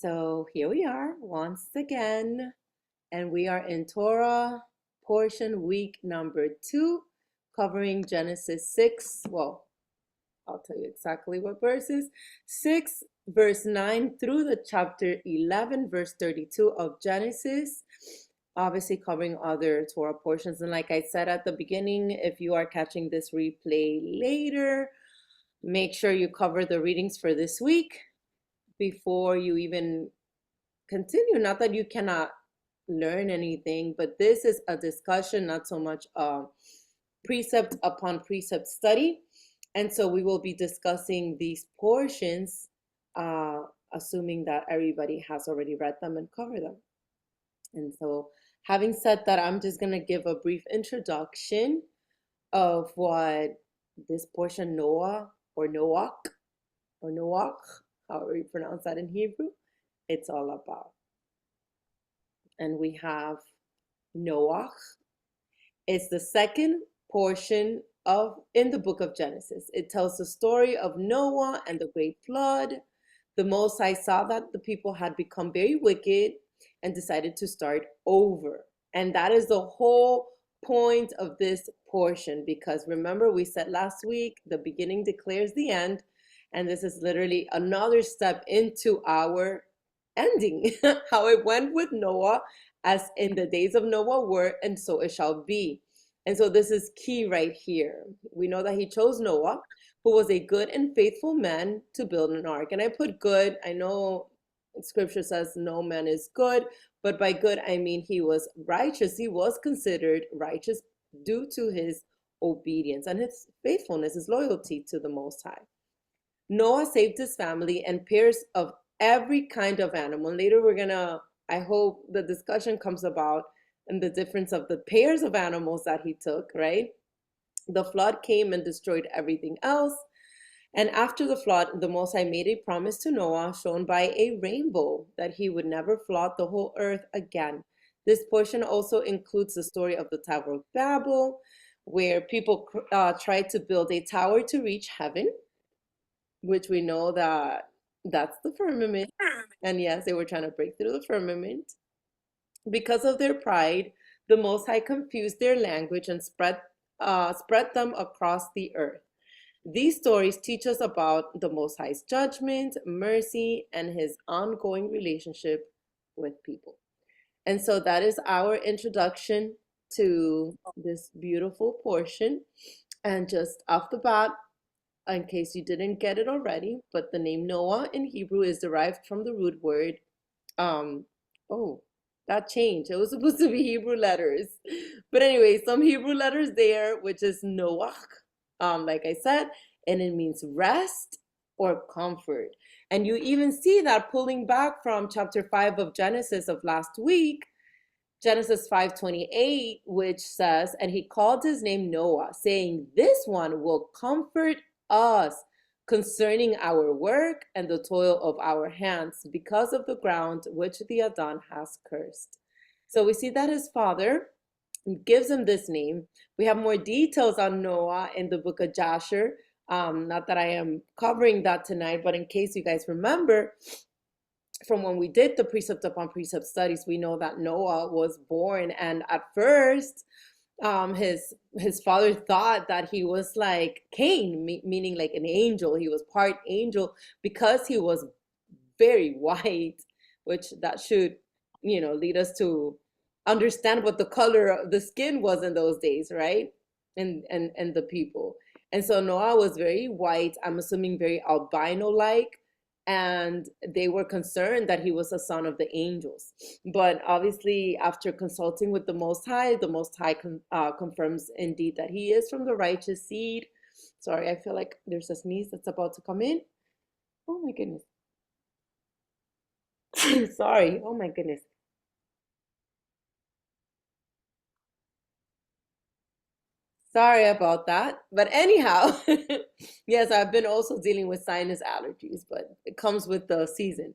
So here we are once again, and we are in Torah Portion week number 2, covering Genesis 6. Well, I'll tell you exactly what verses. 6, verse 9 through the chapter 11, verse 32 of Genesis. Obviously covering other Torah portions. And like I said at the beginning, if you are catching this replay later, make sure you cover the readings for this week before you even continue. Not that you cannot learn anything, but this is a discussion, not so much a precept upon precept study. And so we will be discussing these portions, assuming that everybody has already read them and covered them. And so having said that, I'm just going to give a brief introduction of what this portion Noah or NOACH or NOACH, however you pronounce that in Hebrew, it's all about. And we have NOACH. It's the second portion in the book of Genesis. It tells the story of Noah and the great flood. The Most High saw that the people had become very wicked and decided to start over. And that is the whole point of this portion, because remember we said last week, the beginning declares the end, and this is literally another step into our ending. How it went with Noah, as in the days of Noah were, and so it shall be. And so this is key right here. We know that he chose Noah, who was a good and faithful man, to build an ark. And I put good. I know scripture says no man is good, but by good I mean he was righteous. He was considered righteous due to his obedience and his faithfulness, his loyalty to the Most High. Noah saved his family and pairs of every kind of animal. Later I hope the discussion comes about and the difference of the pairs of animals that he took, right? The flood came and destroyed everything else. And after the flood, the Most High made a promise to Noah, shown by a rainbow, that he would never flood the whole earth again. This portion also includes the story of the Tower of Babel, where people tried to build a tower to reach heaven, which we know that that's the firmament. And yes, they were trying to break through the firmament. Because of their pride, the Most High confused their language and spread them across the earth. These stories teach us about the Most High's judgment, mercy, and his ongoing relationship with people. And so that is our introduction to this beautiful portion. And just off the bat, in case you didn't get it already, but the name Noah in Hebrew is derived from the root word, that changed. It was supposed to be Hebrew letters. But anyway, some Hebrew letters there, which is Noach, like I said, and it means rest or comfort. And you even see that pulling back from chapter 5 of Genesis of last week, Genesis 5:28, which says, and he called his name Noah, saying, this one will comfort us concerning our work and the toil of our hands, because of the ground which the Adon has cursed. So we see that his father gives him this name. We have more details on Noah in the book of Jasher. Not that I am covering that tonight, but in case you guys remember, from when we did the precept upon precept studies, we know that Noah was born, and at first, his father thought that he was like Cain, meaning like an angel. He was part angel because he was very white, which that should, lead us to understand what the color of the skin was in those days, right? And the people. And so Noah was very white, I'm assuming very albino-like, and they were concerned that he was a son of the angels. But obviously, after consulting with the Most High confirms indeed that he is from the righteous seed. Sorry, I feel like there's a sneeze that's about to come in. Oh my goodness. Sorry, oh my goodness. Sorry about that. But anyhow, yes, I've been also dealing with sinus allergies, but it comes with the season,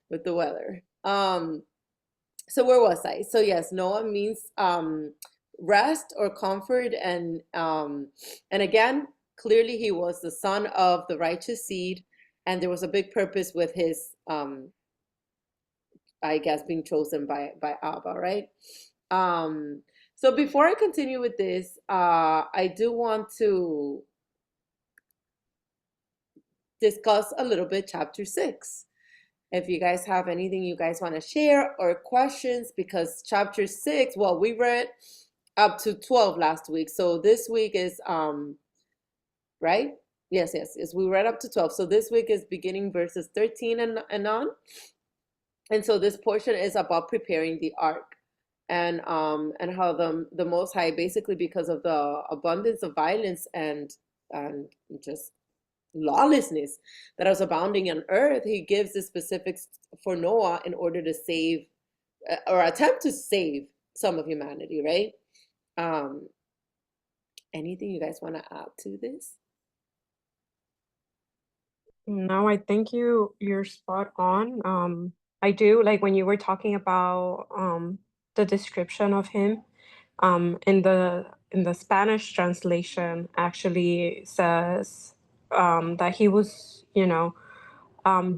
with the weather. So where was I? So yes, Noah means rest or comfort, and again, clearly he was the son of the righteous seed, and there was a big purpose with his I guess, being chosen by Abba, right? So before I continue with this, I do want to discuss a little bit chapter 6. If you guys have anything you guys want to share or questions, because chapter 6, well, we read up to 12 last week. So this week is right? Yes. We read up to 12. So this week is beginning verses 13 and on. And so this portion is about preparing the ark and how the Most High, basically because of the abundance of violence and just lawlessness that was abounding on earth, he gives the specifics for Noah in order to save or attempt to save some of humanity, right? Anything you guys want to add to this? No, I think you're spot on. I do like when you were talking about the description of him, in the Spanish translation actually says that he was,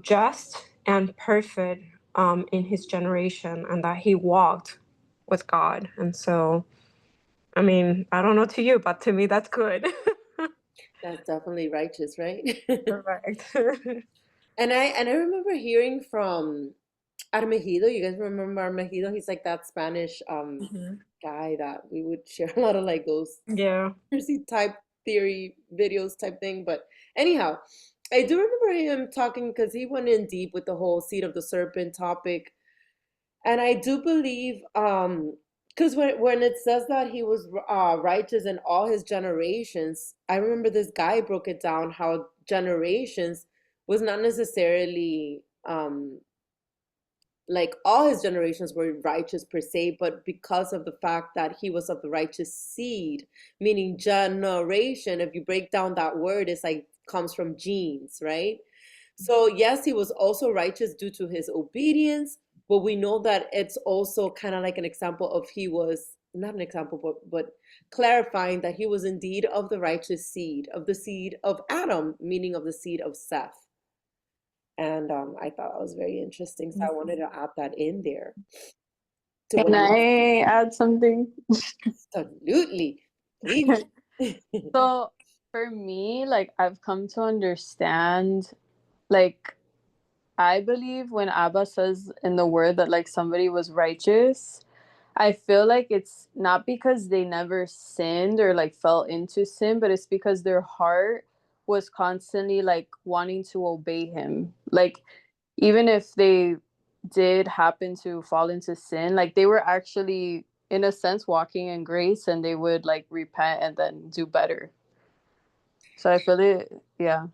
just and perfect in his generation, and that he walked with God. And so, I mean, I don't know to you, but to me that's good. That's definitely righteous, right? Correct. And I remember hearing from Armejido. You guys remember Armejido? He's like that Spanish Mhm. guy that we would share a lot of like those Yeah. conspiracy type theory videos type thing. But anyhow, I do remember him talking because he went in deep with the whole seed of the serpent topic. And I do believe because when it says that he was righteous in all his generations, I remember this guy broke it down how generations was not necessarily like all his generations were righteous per se, but because of the fact that he was of the righteous seed, meaning generation, if you break down that word, it's like comes from genes, right? So yes, he was also righteous due to his obedience, but we know that it's also kind of like an example of he was not an example, but clarifying that he was indeed of the righteous seed, of the seed of Adam, meaning of the seed of Seth. And I thought that was very interesting, so I wanted to add that in there to Can what you I add something? absolutely, please. So for me, like I've come to understand, like I believe when Abba says in the word that like somebody was righteous, I feel like it's not because they never sinned or like fell into sin, but it's because their heart was constantly like wanting to obey him. Like even if they did happen to fall into sin, like they were actually in a sense walking in grace, and they would like repent and then do better. So I feel it, yeah.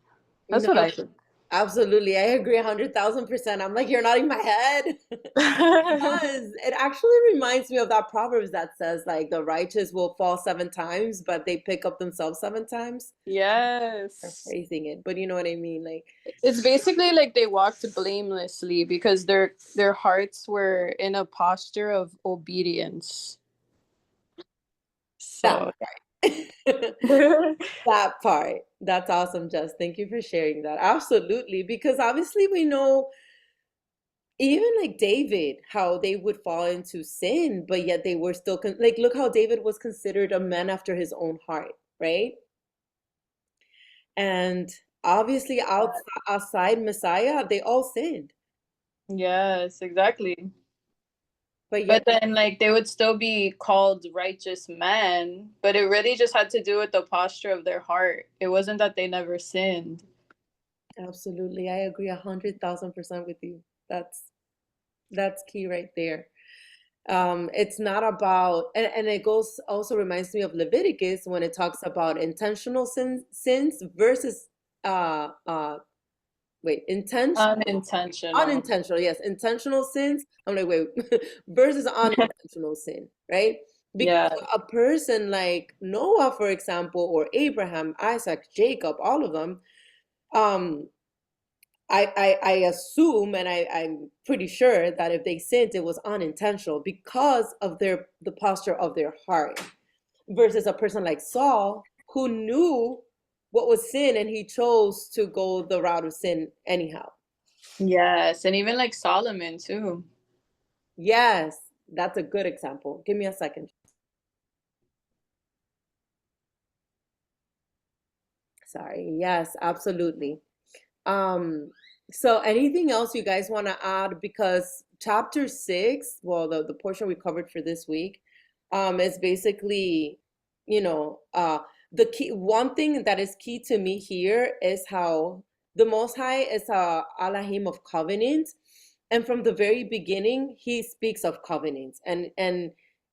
That's what No, I think. absolutely. I agree 100,000%. I'm like, you're nodding my head. Because it actually reminds me of that Proverbs that says, like, the righteous will fall 7 times, but they pick up themselves 7 times. Yes. Paraphrasing it, but you know what I mean? Like, It's basically like they walked blamelessly because their hearts were in a posture of obedience. that So part. That part. That's awesome, Jess. Thank you for sharing that. Absolutely. Because obviously we know even like David, how they would fall into sin, but yet they were still like, look how David was considered a man after his own heart, right? And obviously outside Messiah, they all sinned, yes, exactly. but But yet then like they would still be called righteous men, but it really just had to do with the posture of their heart. It wasn't that they never sinned. absolutely, I agree 100,000% with you. That's key right there. It's not about, and it goes also reminds me of Leviticus when it talks about intentional sins versus uh uh intentional Unintentional. unintentional, yes, intentional sins. I'm like, wait, versus unintentional sin, right? Because Yeah. a person like Noah, for example, or Abraham, Isaac, Jacob, all of them, um I assume, and I'm pretty sure that if they sinned, it was unintentional because of the posture of their heart, versus a person like Saul who knew what was sin and he chose to go the route of sin anyhow. Yes, and even like Solomon too. Yes, that's a good example. Give me a second. Sorry. Yes, absolutely. So anything else you guys want to add? Because chapter 6, well, the portion we covered for this week, is basically, you know, the key, one thing that is key to me here is how the Most High is a Elohim of covenant. And from the very beginning, he speaks of covenants, and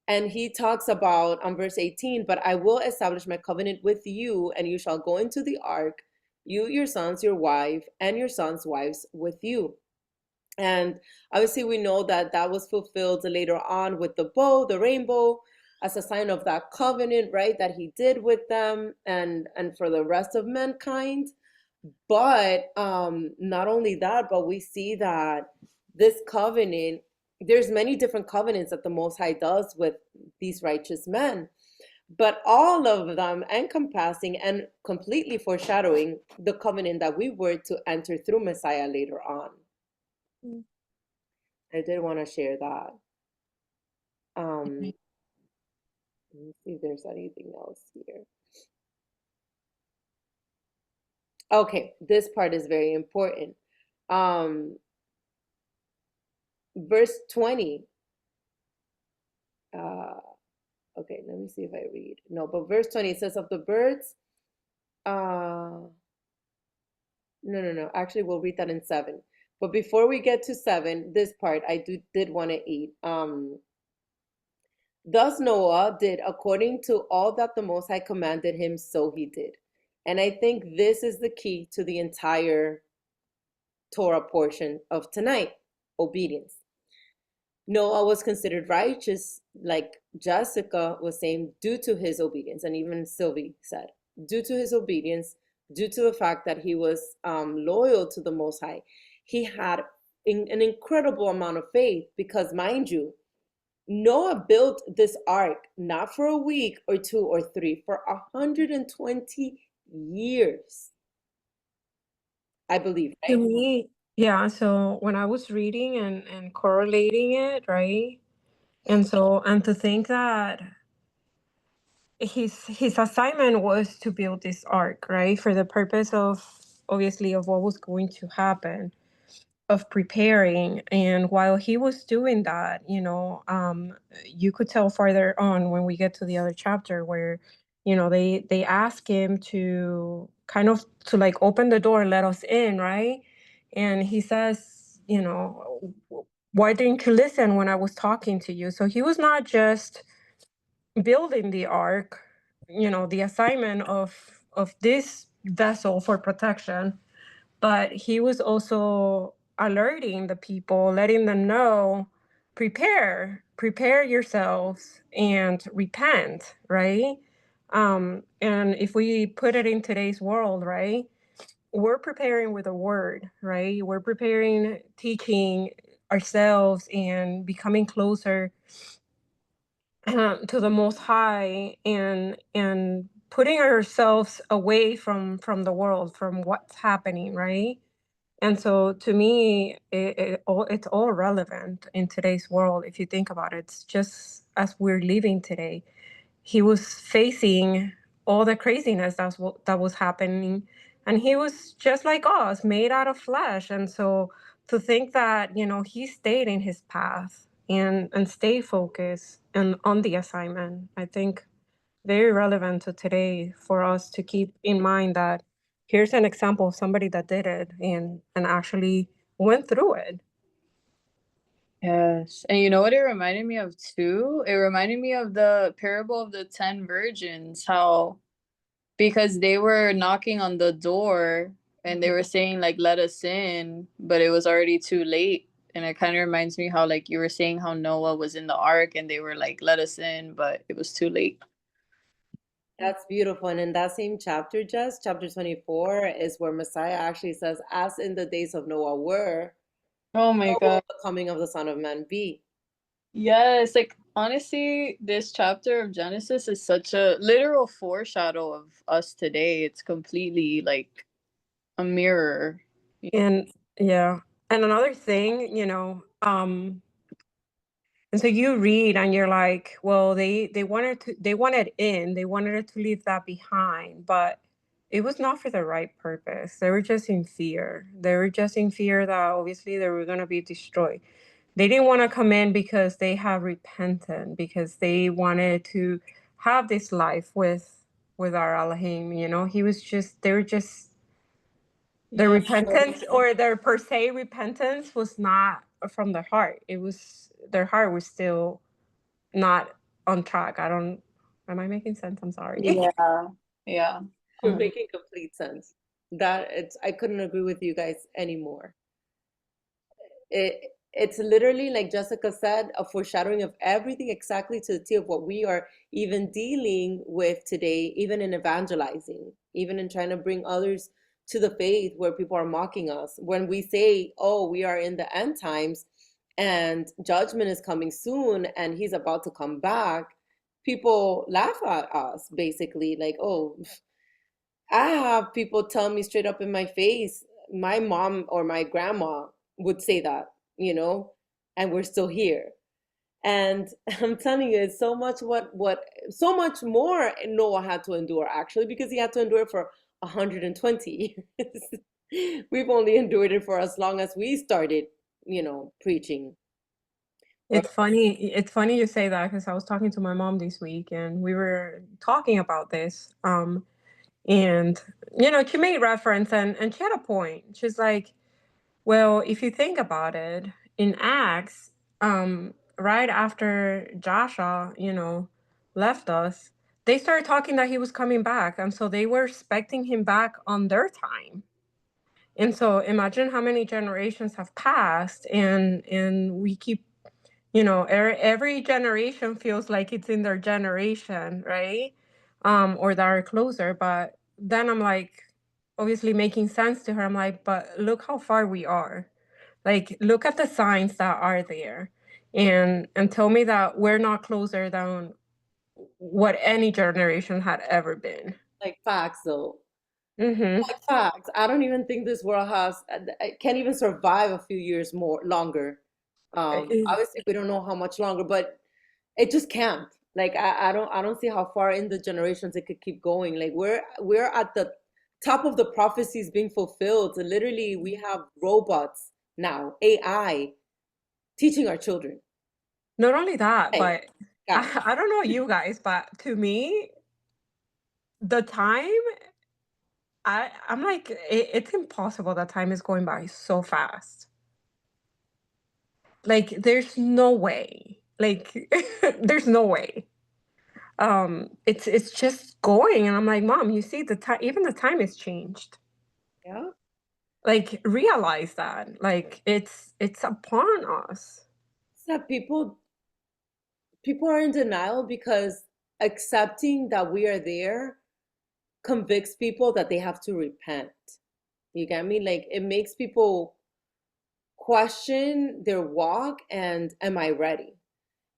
he talks about on verse 18, but I will establish my covenant with you, and you shall go into the ark, you, your sons, your wife, and your sons' wives with you. And obviously, we know that that was fulfilled later on with the bow, the rainbow, as a sign of that covenant, right, that he did with them and for the rest of mankind. But not only that, but we see that this covenant, there's many different covenants that the Most High does with these righteous men, but all of them encompassing and completely foreshadowing the covenant that we were to enter through Messiah later on. I did want to share that. Let me see if there's anything else here. Okay, this part is very important. Verse 20. Okay, let me see if I read. No, but verse 20, it says of the birds. No. Actually, we'll read that in 7. But before we get to 7, this part I did want to eat. Thus Noah did according to all that the Most High commanded him, so he did. And I think this is the key to the entire Torah portion of tonight: obedience. Noah was considered righteous, like Jessica was saying, due to his obedience, and even Sylvie said, due to his obedience, due to the fact that he was loyal to the Most High. He had an incredible amount of faith because, mind you, Noah built this ark not for a week or 2 or 3, for 120 years, I believe, To right? me, yeah, so when I was reading and correlating it, right? And to think that his assignment was to build this ark, right? For the purpose of, obviously, of what was going to happen, of preparing. And while he was doing that, you could tell farther on when we get to the other chapter where, they ask him to kind of to like open the door, let us in, right? And he says, why didn't you listen when I was talking to you? So he was not just building the ark, the assignment of this vessel for protection, but he was also alerting the people, letting them know, prepare yourselves and repent, right? And if we put it in today's world, right, we're preparing with a word, right? We're preparing, teaching ourselves and becoming closer to the Most High, and putting ourselves away from the world, from what's happening, right? And so to me, it's all relevant in today's world. If you think about it, it's just as we're living today. He was facing all the craziness that was happening, and he was just like us, made out of flesh. And so to think that, he stayed in his path and stay focused and on the assignment, I think very relevant to today for us to keep in mind that here's an example of somebody that did it and actually went through it. Yes. And you know what it reminded me of too? It reminded me of the parable of the 10 virgins, how because they were knocking on the door and they were saying like let us in, but it was already too late. And it kind of reminds me how like you were saying how Noah was in the ark and they were like let us in, but it was too late. That's beautiful. And in that same chapter, Jess, chapter 24, is where Messiah actually says, as in the days of Noah were, Oh my so will God. the coming of the Son of Man be. Yes, like honestly, this chapter of Genesis is such a literal foreshadow of us today. It's completely like a mirror. And yeah. And another thing, And so you read and you're like, well, they wanted it to leave that behind, but it was not for the right purpose. They were just in fear. They were just in fear that obviously they were going to be destroyed. They didn't want to come in because they have repented, because they wanted to have this life with our Elohim. Their Yeah. repentance, or their per se repentance, was not from their heart. Their heart was still not on track. Am I making sense? I'm sorry. Yeah. Yeah. You're making complete sense. I couldn't agree with you guys anymore. It's literally, like Jessica said, a foreshadowing of everything exactly to the T of what we are even dealing with today, even in evangelizing, even in trying to bring others to the faith where people are mocking us. When we say, oh, we are in the end times and judgment is coming soon and he's about to come back, people laugh at us basically, like, oh, I have people tell me straight up in my face, my mom or my grandma would say that, and we're still here. And I'm telling you, it's so much so much more Noah had to endure, actually, because he had to endure it for 120 years. We've only endured it for as long as we started, preaching. It's funny you say that, because I was talking to my mom this week and we were talking about this. And she made reference, and she had a point. She's like, well, if you think about it, in Acts, right after Joshua, left us, they started talking that he was coming back, and so they were expecting him back on their time. And so imagine how many generations have passed, and we keep, every generation feels like it's in their generation, right? Or that are closer. But then I'm like, obviously making sense to her. I'm like, but look how far we are. Like, look at the signs that are there, and tell me that we're not closer than what any generation had ever been. Like facts, though. Mm-hmm. Like facts. I don't even think this world can't even survive a few years longer. Obviously, we don't know how much longer, but it just can't. Like I don't see how far in the generations it could keep going. Like we're at the top of the prophecies being fulfilled. So literally, we have robots now, AI, teaching our children. Not only that, Hey, but guys, I don't know you guys, but to me, the time, I'm like, it's impossible that time is going by so fast. Like, there's no way. Like, there's no way. It's just going, and I'm like, Mom, you see the time, even the time has changed. yeah. Like, realize that. Like, it's upon us. It's that people are in denial because accepting that we are there convicts people that they have to repent. You get me? Like it makes people question their walk and am I ready?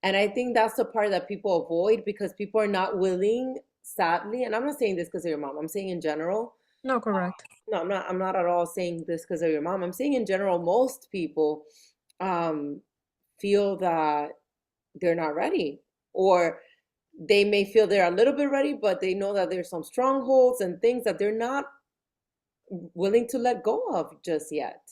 And I think that's the part that people avoid because people are not willing, sadly, and I'm not saying this because of your mom, I'm saying in general. No, correct. No, I'm not at all saying this because of your mom. I'm saying in general, most people um feel that they're not ready. Or they may feel they're a little bit ready, but they know that there's some strongholds and things that they're not willing to let go of just yet.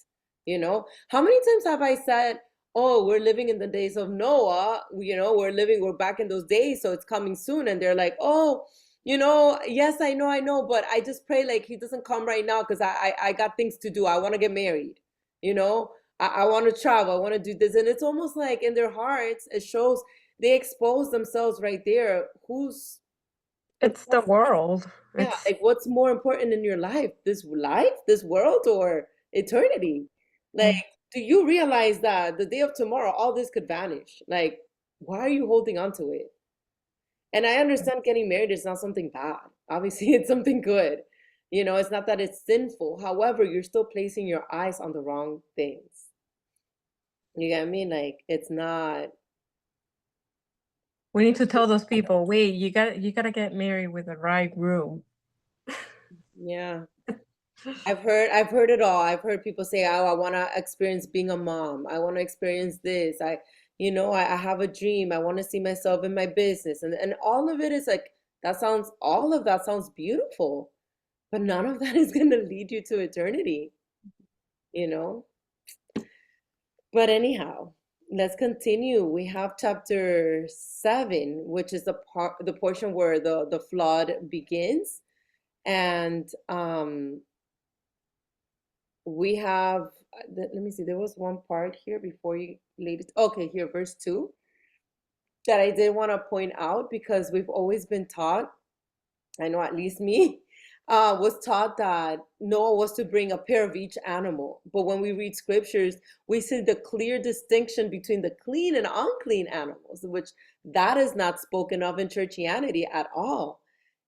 How many times have I said, oh, we're living in the days of Noah, we're back in those days, so it's coming soon. And they're like, oh, yes, I know, but I just pray like he doesn't come right now because I got things to do. I want to get married, I want to travel, I want to do this. And it's almost like in their hearts, it shows they expose themselves right there. It's the world. Yeah, like what's more important in your life, this world, or eternity? Like, do you realize that the day of tomorrow, all this could vanish? Like, why are you holding on to it? And I understand getting married is not something bad. Obviously, it's something good. It's not that it's sinful. However, you're still placing your eyes on the wrong things. You get me? Like, it's not. We need to tell those people, wait, you gotta get married with the right groom. Yeah. I've heard it all. I've heard people say, "Oh, I want to experience being a mom. I want to experience this." You know, I have a dream. I want to see myself in my business. And all of it is like, all of that sounds beautiful, but none of that is going to lead you to eternity, you know? But anyhow, let's continue. We have chapter 7, which is the portion where the flood begins. And we have, let me see, there was one part here before you laid it. Okay, here, verse 2, that I did want to point out because we've always been taught, I know at least me, was taught that Noah was to bring a pair of each animal. But when we read scriptures, we see the clear distinction between the clean and unclean animals, which that is not spoken of in churchianity at all.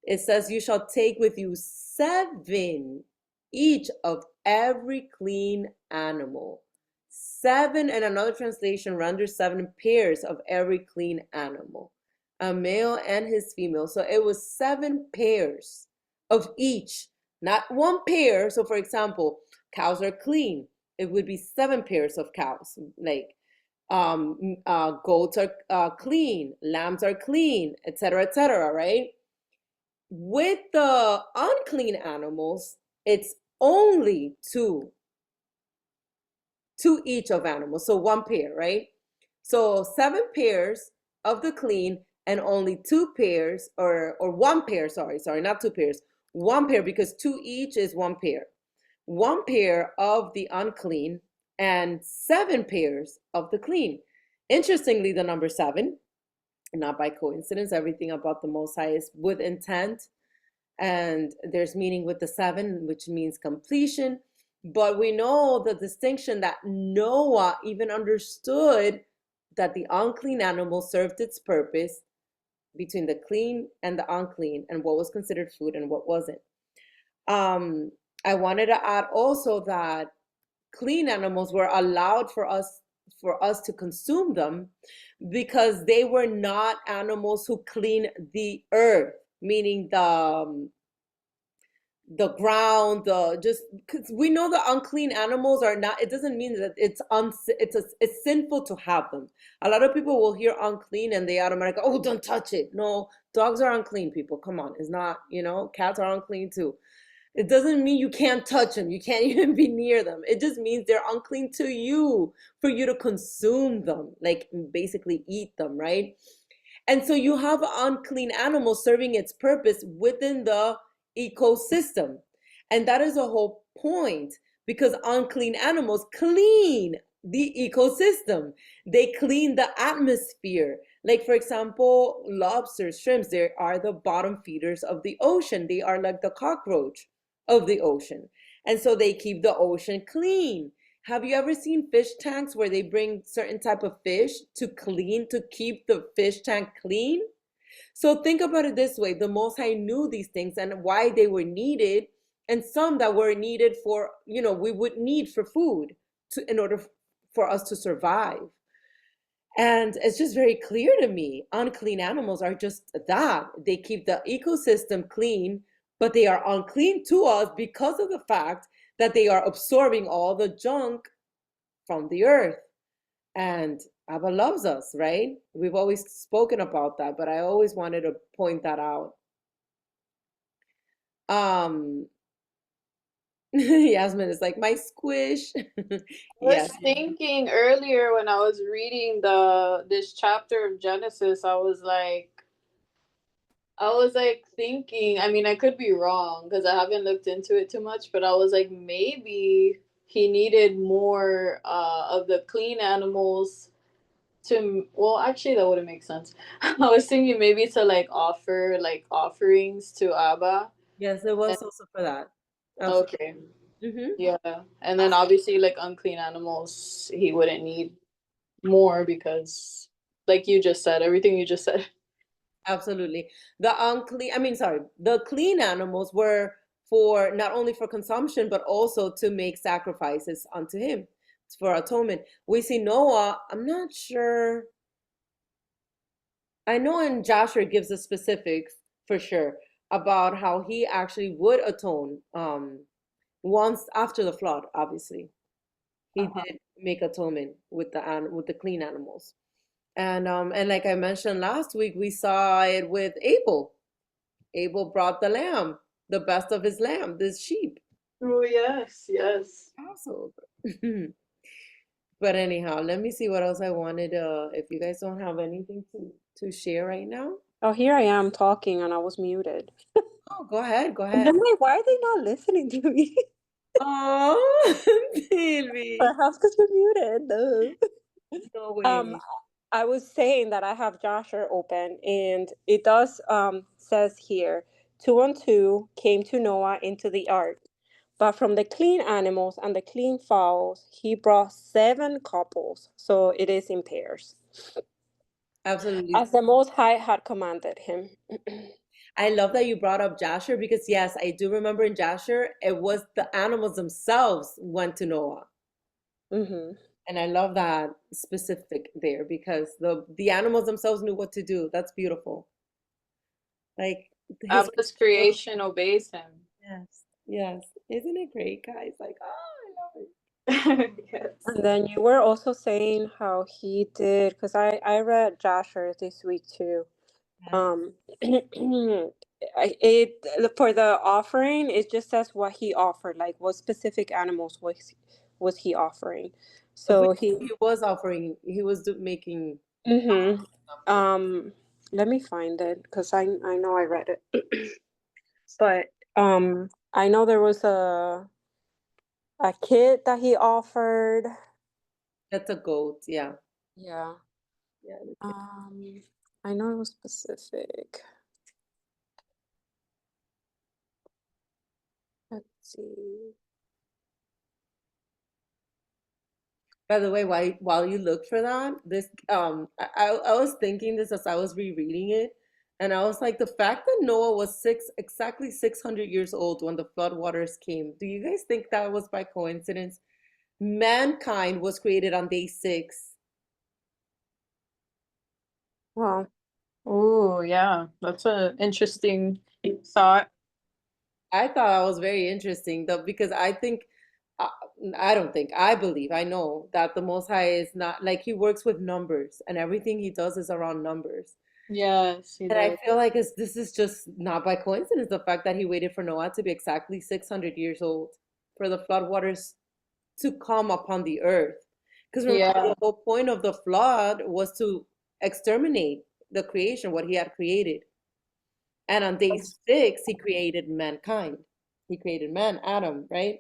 It says, you shall take with you 7 each of every clean animal. 7, and another translation renders 7 pairs of every clean animal, a male and his female. So it was 7 pairs of each, not 1 pair. So for example, cows are clean. It would be 7 pairs of cows. Like goats are clean, lambs are clean, etc., right? With the unclean animals, it's only 2 each of animals. So 1 pair, right? So 7 pairs of the clean and only 2 pairs, or 1 pair, sorry, not 2 pairs, 1 pair, because 2 each is 1 pair. 1 pair of the unclean and 7 pairs of the clean. Interestingly, the number 7, not by coincidence, everything about the Most High is with intent, and there's meaning with the 7, which means completion. But we know the distinction that Noah even understood that the unclean animal served its purpose between the clean and the unclean, and what was considered food and what wasn't. I wanted to add also that clean animals were allowed for us to consume them because they were not animals who clean the earth, meaning the ground, just because we know the unclean animals are not, it doesn't mean that it's sinful to have them. A lot of people will hear unclean and they automatically, oh, don't touch it. No, dogs are unclean, people. Come on. It's not, cats are unclean too. It doesn't mean you can't touch them. You can't even be near them. It just means they're unclean to you for you to consume them, like basically eat them, right? And so you have unclean animals serving its purpose within the ecosystem. And that is a whole point, because unclean animals clean the ecosystem. They clean the atmosphere. Like, for example, lobsters, shrimps, they are the bottom feeders of the ocean. They are like the cockroach of the ocean. And so they keep the ocean clean. Have you ever seen fish tanks where they bring certain type of fish to keep the fish tank clean? So think about it this way. The Most High knew these things and why they were needed, and some that were needed for, we would need for food in order for us to survive. And it's just very clear to me, unclean animals are just that. They keep the ecosystem clean, but they are unclean to us because of the fact that they are absorbing all the junk from the earth. And Abba loves us, right? We've always spoken about that, but I always wanted to point that out. Yasmin is like, my squish. I Yes. was thinking earlier when I was reading this chapter of Genesis, I was like thinking, I mean, I could be wrong because I haven't looked into it too much, but I was like, maybe he needed more of the clean animals well, actually that wouldn't make sense. I was thinking maybe to offer offerings to Abba. Yes, it was also for that. Absolutely. Okay. Mm-hmm. Yeah. And then obviously unclean animals he wouldn't need more because you just said, everything you just said. Absolutely. The clean animals were for not only for consumption, but also to make sacrifices unto him for atonement. We see Noah, I'm not sure. I know in Joshua it gives the specifics for sure about how he actually would atone once after the flood, obviously. He did make atonement with the clean animals. And like I mentioned last week, we saw it with Abel. Abel brought the lamb, the best of his lamb, this sheep, Oh, yes, yes. Passover. But anyhow, let me see what else I wanted. If you guys don't have anything to share right now, Oh, here I am talking and I was muted. oh, go ahead, go And ahead. then like, why are they not listening to me? Oh, baby, Perhaps because you're muted. No. no Um, way. I was saying that I have Joshua open, and it does says here, 2 and 2 came to Noah into the ark, but from the clean animals and the clean fowls he brought 7 couples, so it is in pairs, Absolutely. as the Most High had commanded him. I love that you brought up Jasher because yes, I do remember in Jasher, it was the animals themselves went to Noah. Hmm. And I love that specific there because the animals themselves knew what to do. That's beautiful. Like his Abba's creation obeys him. yes, yes. Isn't it great, guys? Like, oh, I love it. Yes. And then you were also saying how he did, because I read Joshua this week too. Yes. Um, it for the offering, it just says what he offered, like what specific animals was he offering. But So he, he was offering, he was making mm-hmm. something. Let me find it because I know I read it, but I know there was a kid that he offered. That's a goat. Yeah. Yeah. Yeah. Um, I know it was specific. Let's see. By the way, while you look for that, this I was thinking this as I was rereading it, and I was like, the fact that Noah was exactly 600 years old when the flood waters came. Do you guys think that was by coincidence? Mankind was created on day 6. Well, Oh, yeah. That's an interesting thought. I thought that was very interesting, though, because I think, uh, I don't think, I believe, I know that the Most High is not like he works with numbers, and everything he does is around numbers. Yes, he And I does. feel like this is just not by coincidence, the fact that he waited for Noah to be exactly 600 years old for the flood waters to come upon the earth. Because remember, Yeah. the whole point of the flood was to exterminate the creation, what he had created. And on day 6, he created mankind. He created man, Adam, right?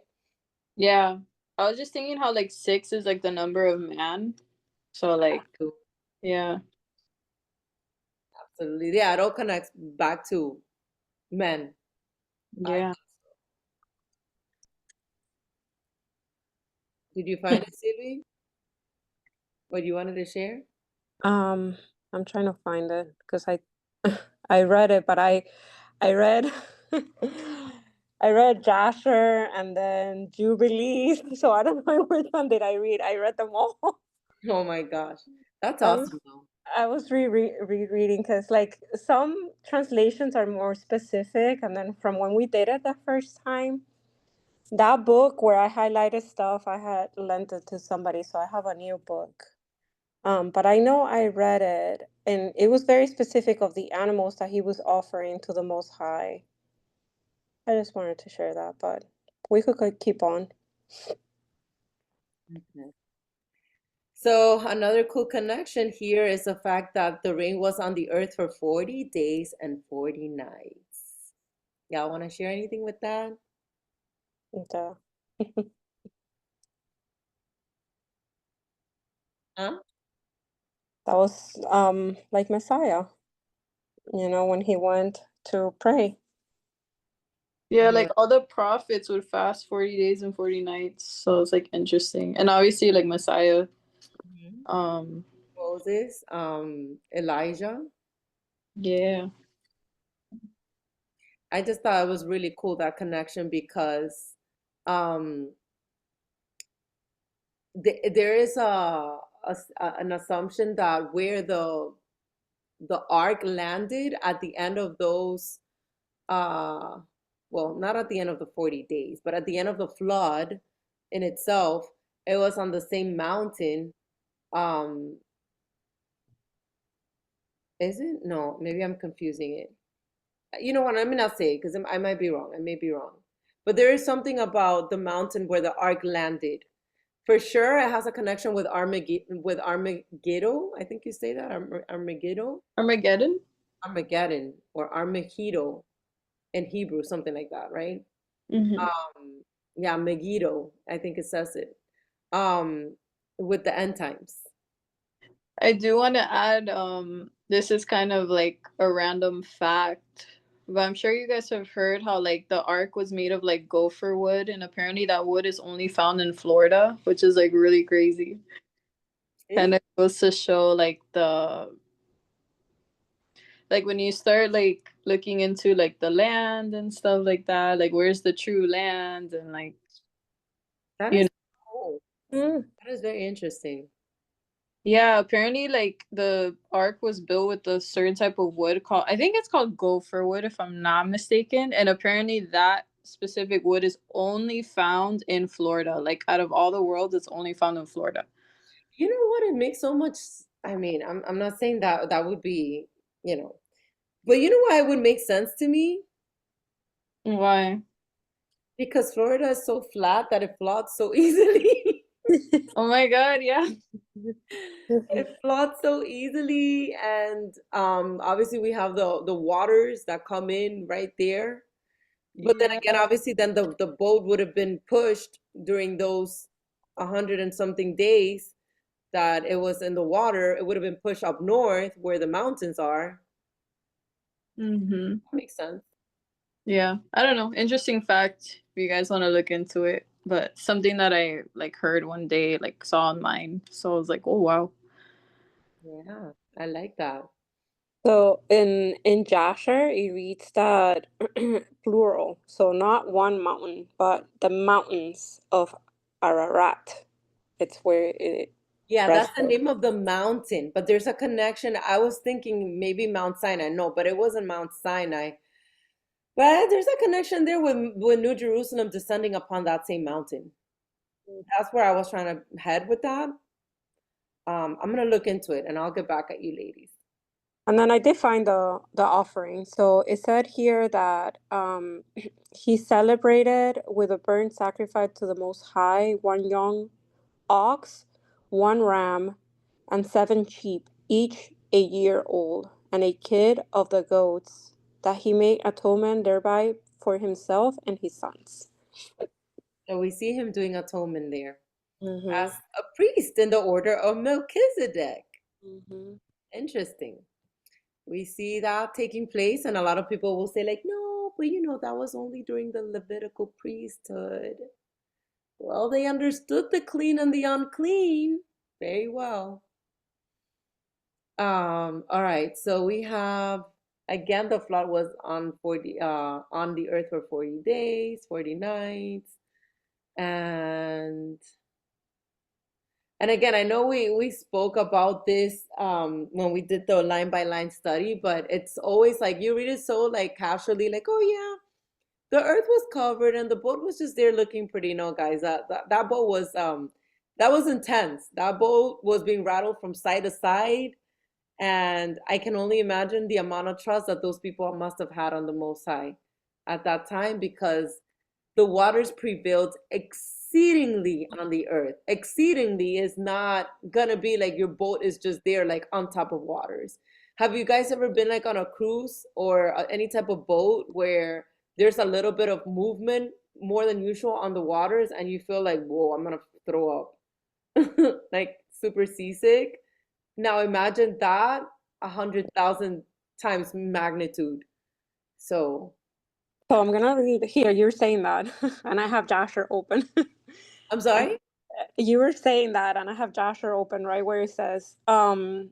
Yeah. I was just thinking how like 6 is like the number of man. So like, yeah. Absolutely. Yeah, it all connects back to men. I Yeah. Did you find it, Sylvie? What you wanted to share? um, I'm trying to find it because I I read it, but I read I read Jasher and then Jubilees, so I don't know which one did I read. I read them all. Oh my gosh. That's I was awesome though. I was rereading because like some translations are more specific, and then from when we did it the first time, that book where I highlighted stuff, I had lent it to somebody, so I have a new book. But I know I read it, and it was very specific of the animals that he was offering to the Most High. I just wanted to share that, but we could keep on. Okay. So another cool connection here is the fact that the rain was on the earth for 40 days and 40 nights. Y'all want to share anything with that? And, Huh? that was like Messiah, when he went to pray. Yeah, Yeah. like all the prophets would fast 40 days and 40 nights. So it's like interesting. And obviously like Messiah. Mhm. Um, Moses, Elijah. yeah. I just thought it was really cool that connection because um there is an assumption that where the ark landed at the end of those uh well, not at the end of the 40 days, but at the end of the flood in itself, it was on the same mountain um Is it? No, maybe I'm confusing it. You know what? Let me not say it because I might be wrong. I may be wrong. But there is something about the mountain where the ark landed. For sure, it has a connection with Armageddon. I think you say that Armageddon, Armageddon? Armageddon, or Armageddon in Hebrew, something like that, right? Mm-hmm. Yeah, Megiddo. I think it says it. Um, with the end times. I do want to add, this is kind of like a random fact, but I'm sure you guys have heard how like the ark was made of like gopher wood, and apparently that wood is only found in Florida, which is like really crazy. Is Kind of goes to show like the like when you start like looking into like the land and stuff like that, like where's the true land and like that you is know. cool. Mm. That is very interesting. Yeah, apparently like the ark was built with a certain type of wood called, I think it's called gopher wood if I'm not mistaken, and apparently that specific wood is only found in Florida. Like out of all the world, it's only found in Florida. You know what? It makes so much. I mean, I'm not saying that that would be, you know, but you know why it would make sense to me? Why? Because Florida is so flat that it floods so easily. Oh my god, yeah. It floods so easily, and obviously we have the waters that come in right there. But then Yeah. again, obviously, then the boat would have been pushed during those 100 and something days that it was in the water. It would have been pushed up north where the mountains are. Mm-hmm. That makes sense. Yeah, I don't know. Interesting fact if you guys want to look into it. But something that I like heard one day, like saw online. So I was like, oh wow. Yeah, I like that. So in Jasher, it reads that plural. So not one mountain, but the mountains of Ararat. It's where it Yeah, that's the rested. name of the mountain, but there's a connection. I was thinking maybe Mount Sinai. No, but it wasn't Mount Sinai. But there's a connection there with New Jerusalem descending upon that same mountain. That's where I was trying to head with that. I'm gonna look into it and I'll get back at you ladies. And then I did find the offering. So it said here that he celebrated with a burnt sacrifice to the Most High, one young ox, one ram, and 7 sheep, each a year old, and a kid of the goats, that he made atonement thereby for himself and his sons. So we see him doing atonement there as Mm-hmm. a priest in the order of Melchizedek. Mm-hmm. Interesting. We see that taking place, and a lot of people will say, like, no, but you know, that was only during the Levitical priesthood. Well, they understood the clean and the unclean very well. All right, so we have again the flood was on 40 on the earth for 40 days, 40 nights, and again, I know we spoke about this when we did the line by line study, but it's always like you read it so like casually, like, oh yeah, the earth was covered and the boat was just there looking pretty. No, guys, that boat was that was intense. That boat was being rattled from side to side, and I can only imagine the amount of trust that those people must have had on the Most High at that time, because the waters prevailed exceedingly on the earth. Exceedingly is not gonna be like your boat is just there like on top of waters. Have you guys ever been like on a cruise or any type of boat where there's a little bit of movement more than usual on the waters and you feel like, whoa, I'm gonna throw up? Like super seasick? Now imagine that 100,000 times magnitude. So So I'm gonna read here. You're saying that, and I have Jasher open. I'm And sorry? you were saying that, and I have Jasher open right where it says, and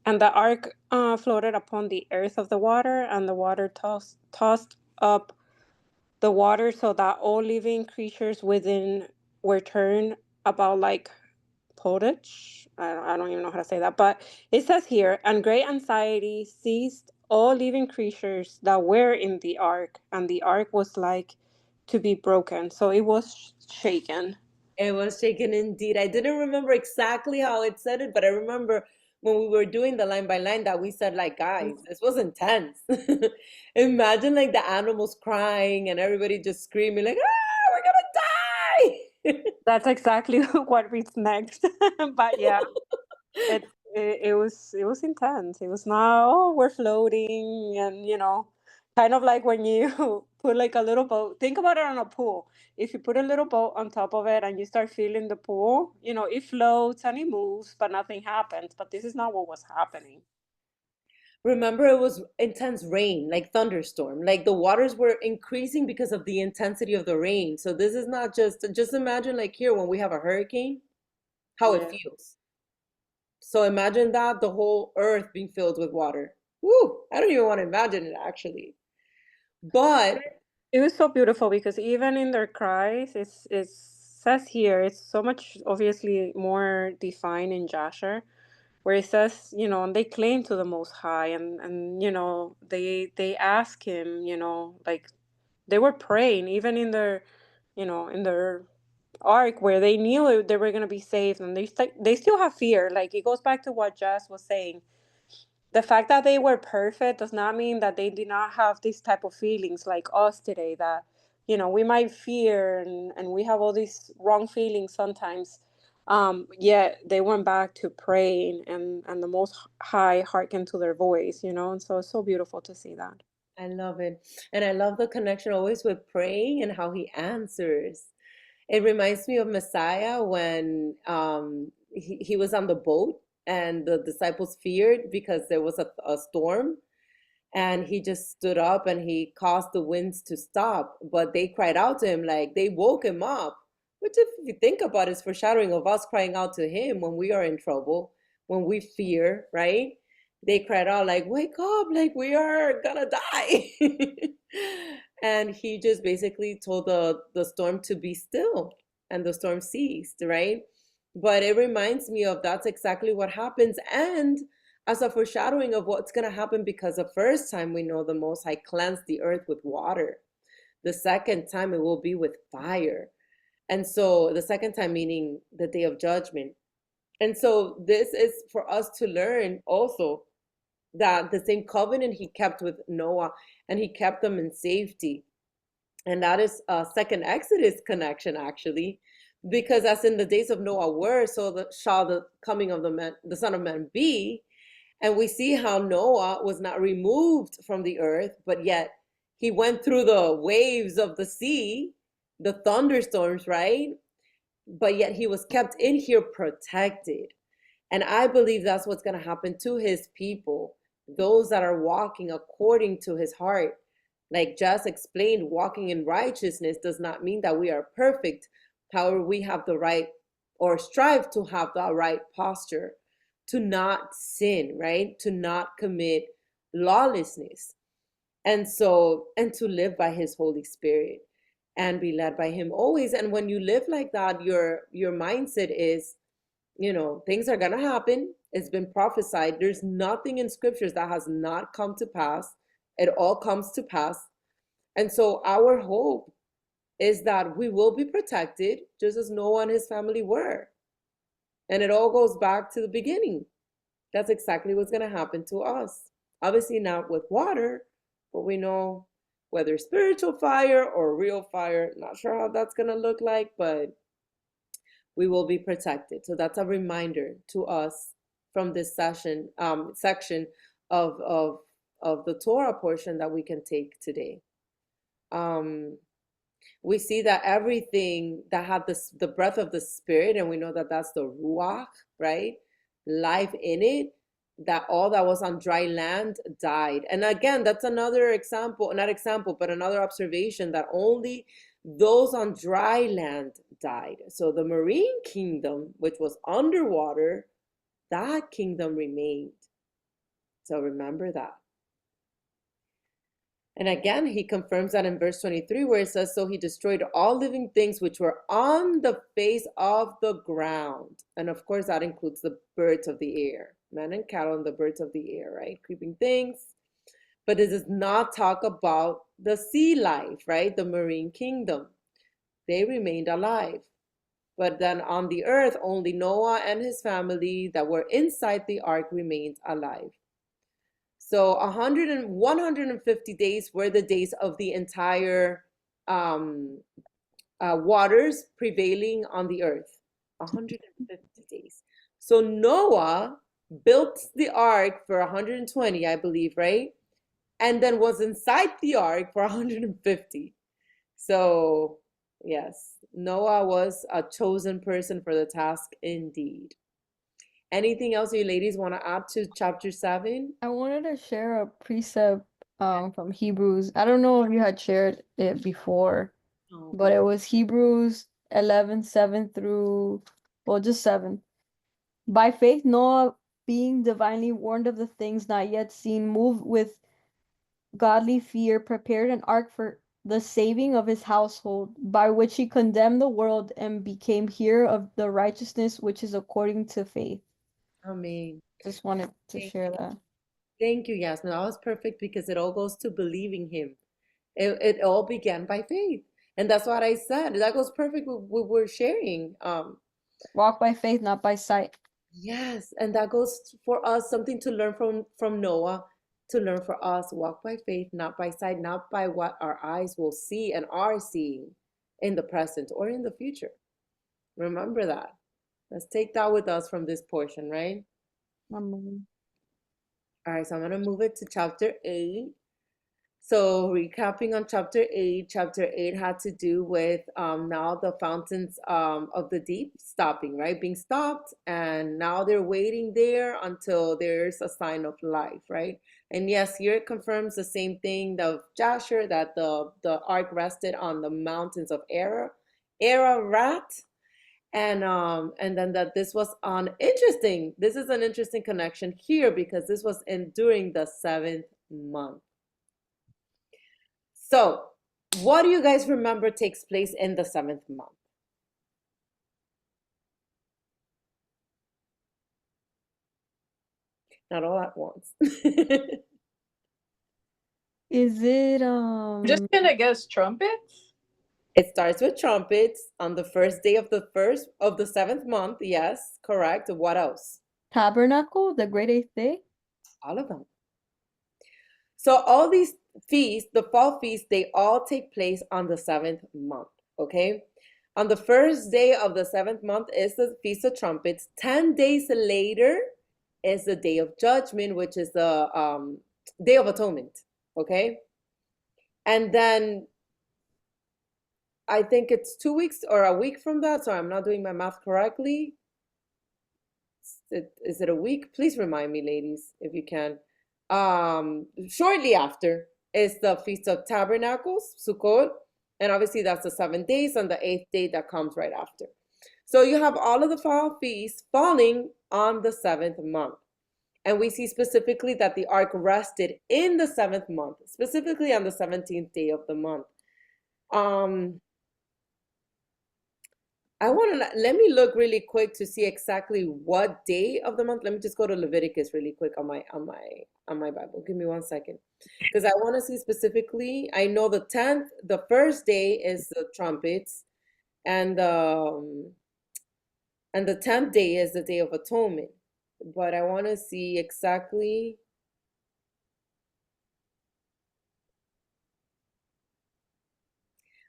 the ark floated upon the earth of the water, and the water tossed up the water, so that all living creatures within were turned about like pottage. I don't even know how to say that, but it says here, and great anxiety seized all living creatures that were in the ark, and the ark was like to be broken, so it was shaken. It was shaken indeed. I didn't remember exactly how it said it, but I remember when we were doing the line by line that we said, like, guys, this was intense. Imagine like the animals crying and everybody just screaming like, ah, we're gonna die. That's exactly what reads next. But yeah, it was intense. It was not, oh, we're floating, and kind of like when you put like a little boat. Think about it on a pool. If you put a little boat on top of it and you start feeling the pool, it floats and it moves, but nothing happens. But this is not what was happening. Remember, it was intense rain, like thunderstorm. Like the waters were increasing because of the intensity of the rain. So this is not just imagine like here when we have a hurricane, how it Yeah. feels. So imagine that the whole earth being filled with water. Woo! I don't even want to imagine it actually. But It was so beautiful because even in their cries, it says here, it's so much obviously more defined in Jasher, where it says, and they claim to the Most High, and they ask him, like they were praying even in their, in their ark where they knew they were gonna be saved, and they still have fear. Like it goes back to what Jazz was saying. The fact that they were perfect does not mean that they did not have this type of feelings like us today, that we might fear, and we have all these wrong feelings sometimes, yet they went back to praying, and the Most High hearkened to their voice, and so it's so beautiful to see that. I love it. And I love the connection always with praying and how he answers. It reminds me of Messiah when he was on the boat and the disciples feared because there was a storm, and he just stood up and he caused the winds to stop. But they cried out to him, like they woke him up, which, if you think about it, is foreshadowing of us crying out to him when we are in trouble, when we fear, right? They cried out, like, wake up, like we are gonna die. And he just basically told the storm to be still, and the storm ceased, right? But it reminds me of that's exactly what happens. And as a foreshadowing of what's going to happen, because the first time we know the Most High cleansed the earth with water. The second time it will be with fire. And so the second time meaning the day of judgment. And so this is for us to learn also that the same covenant he kept with Noah, and he kept them in safety. And that is a second Exodus connection, actually, because as in the days of Noah were, so shall the coming of the Son of Man be. And we see how Noah was not removed from the earth, but yet he went through the waves of the sea, the thunderstorms, right? But yet he was kept in here protected. And I believe that's what's going to happen to his people, those that are walking according to his heart. Like just explained, walking in righteousness does not mean that we are perfect. However, we have the right, or strive to have the right posture, to not sin, right? To not commit lawlessness. And to live by his Holy Spirit and be led by him always. And when you live like that, your mindset is, things are gonna happen. It's been prophesied. There's nothing in scriptures that has not come to pass. It all comes to pass. And so our hope is that we will be protected just as Noah and his family were. And it all goes back to the beginning. That's exactly what's going to happen to us. Obviously not with water, but we know whether spiritual fire or real fire, not sure how that's going to look like, but we will be protected. So that's a reminder to us from this section of the Torah portion that we can take today. We see that everything that had the breath of the Spirit, and we know that that's the Ruach, right? Life in it, that all that was on dry land died. And again, that's another example, not example, but another observation that only those on dry land died. So the marine kingdom, which was underwater, that kingdom remained. So remember that. And again, he confirms that in verse 23, where it says, so he destroyed all living things which were on the face of the ground. And of course, that includes the birds of the air, man and cattle and the birds of the air, right? Creeping things. But it does not talk about the sea life, right? The marine kingdom. They remained alive. But then on the earth, only Noah and his family that were inside the ark remained alive. So 150 days were the days of the entire waters prevailing on the earth. 150 days. So Noah built the ark for 120, I believe, right? And then was inside the ark for 150. So yes, Noah was a chosen person for the task indeed. Anything else you ladies want to add to chapter 7? I wanted to share a precept from Hebrews. I don't know if you had shared it before, but it was Hebrews 11:7 through, well, just 7. By faith, Noah, being divinely warned of the things not yet seen, moved with godly fear, prepared an ark for the saving of his household, by which he condemned the world and became heir of the righteousness which is according to faith. Amen. Just wanted to share that. Thank you, Yasmin. That was perfect because it all goes to believing him. It all began by faith. And that's what I said. That goes perfect with what we're sharing. Walk by faith, not by sight. Yes, and that goes for us, something to learn from Noah, to learn for us. Walk by faith, not by sight, not by what our eyes will see and are seeing in the present or in the future. Remember that. Let's take that with us from this portion, right? Amen. All right, so I'm going to move it to chapter 8. So recapping on chapter 8 had to do with now the fountains of the deep stopping, right? Being stopped, and now they're waiting there until there's a sign of life, right? And yes, here it confirms the same thing of Jasher, that the ark rested on the mountains of Ararat, and then that this was interesting. This is an interesting connection here because this was during the 7th month. So, what do you guys remember takes place in the 7th month? Not all at once. Is it Just gonna guess trumpets? It starts with trumpets on the first day of the 7th month. Yes, correct. What else? Tabernacle, the great eighth day? All of them. So all these feasts, the fall feasts, they all take place on the 7th month, okay? On the first day of the 7th month is the Feast of Trumpets. 10 days later is the Day of Judgment, which is the Day of Atonement, okay? And then I think it's 2 weeks or a week from that, so I'm not doing my math correctly. Is it a week? Please remind me, ladies, if you can. Shortly after is the Feast of Tabernacles, Sukkot, and obviously that's the 7 days, and the 8th day that comes right after. So you have all of the fall feasts falling on the 7th month. And we see specifically that the ark rested in the 7th month, specifically on the 17th day of the month. Let me look really quick to see exactly what day of the month. Let me just go to Leviticus really quick on my Bible. Give me 1 second, because I want to see specifically. I know the 10th, the first day is the trumpets, and the 10th day is the Day of Atonement. But I want to see exactly.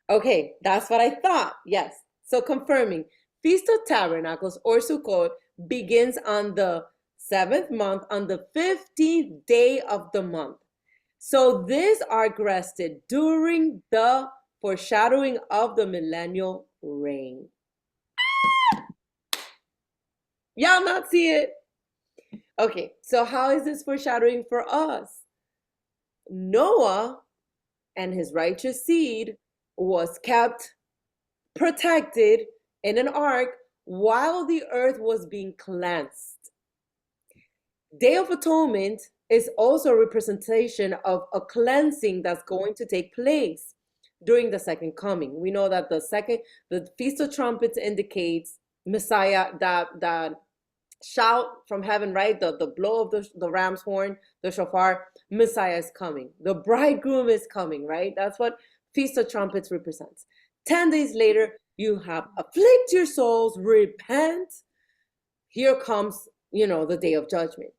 Okay, that's what I thought. Yes. So confirming, Feast of Tabernacles or Sukkot begins on the 7th month, on the 15th day of the month. So this ark rested during the foreshadowing of the millennial reign. Y'all not see it? Okay, so how is this foreshadowing for us? Noah and his righteous seed was kept protected in an ark while the earth was being cleansed. Day of Atonement is also a representation of a cleansing that's going to take place during the second coming. We know that the Feast of Trumpets indicates Messiah, that shout from heaven, right? The blow of the ram's horn, the shofar, Messiah is coming. The bridegroom is coming, right? That's what Feast of Trumpets represents. 10 days later, You have afflict your souls, repent. Here comes, the day of judgment.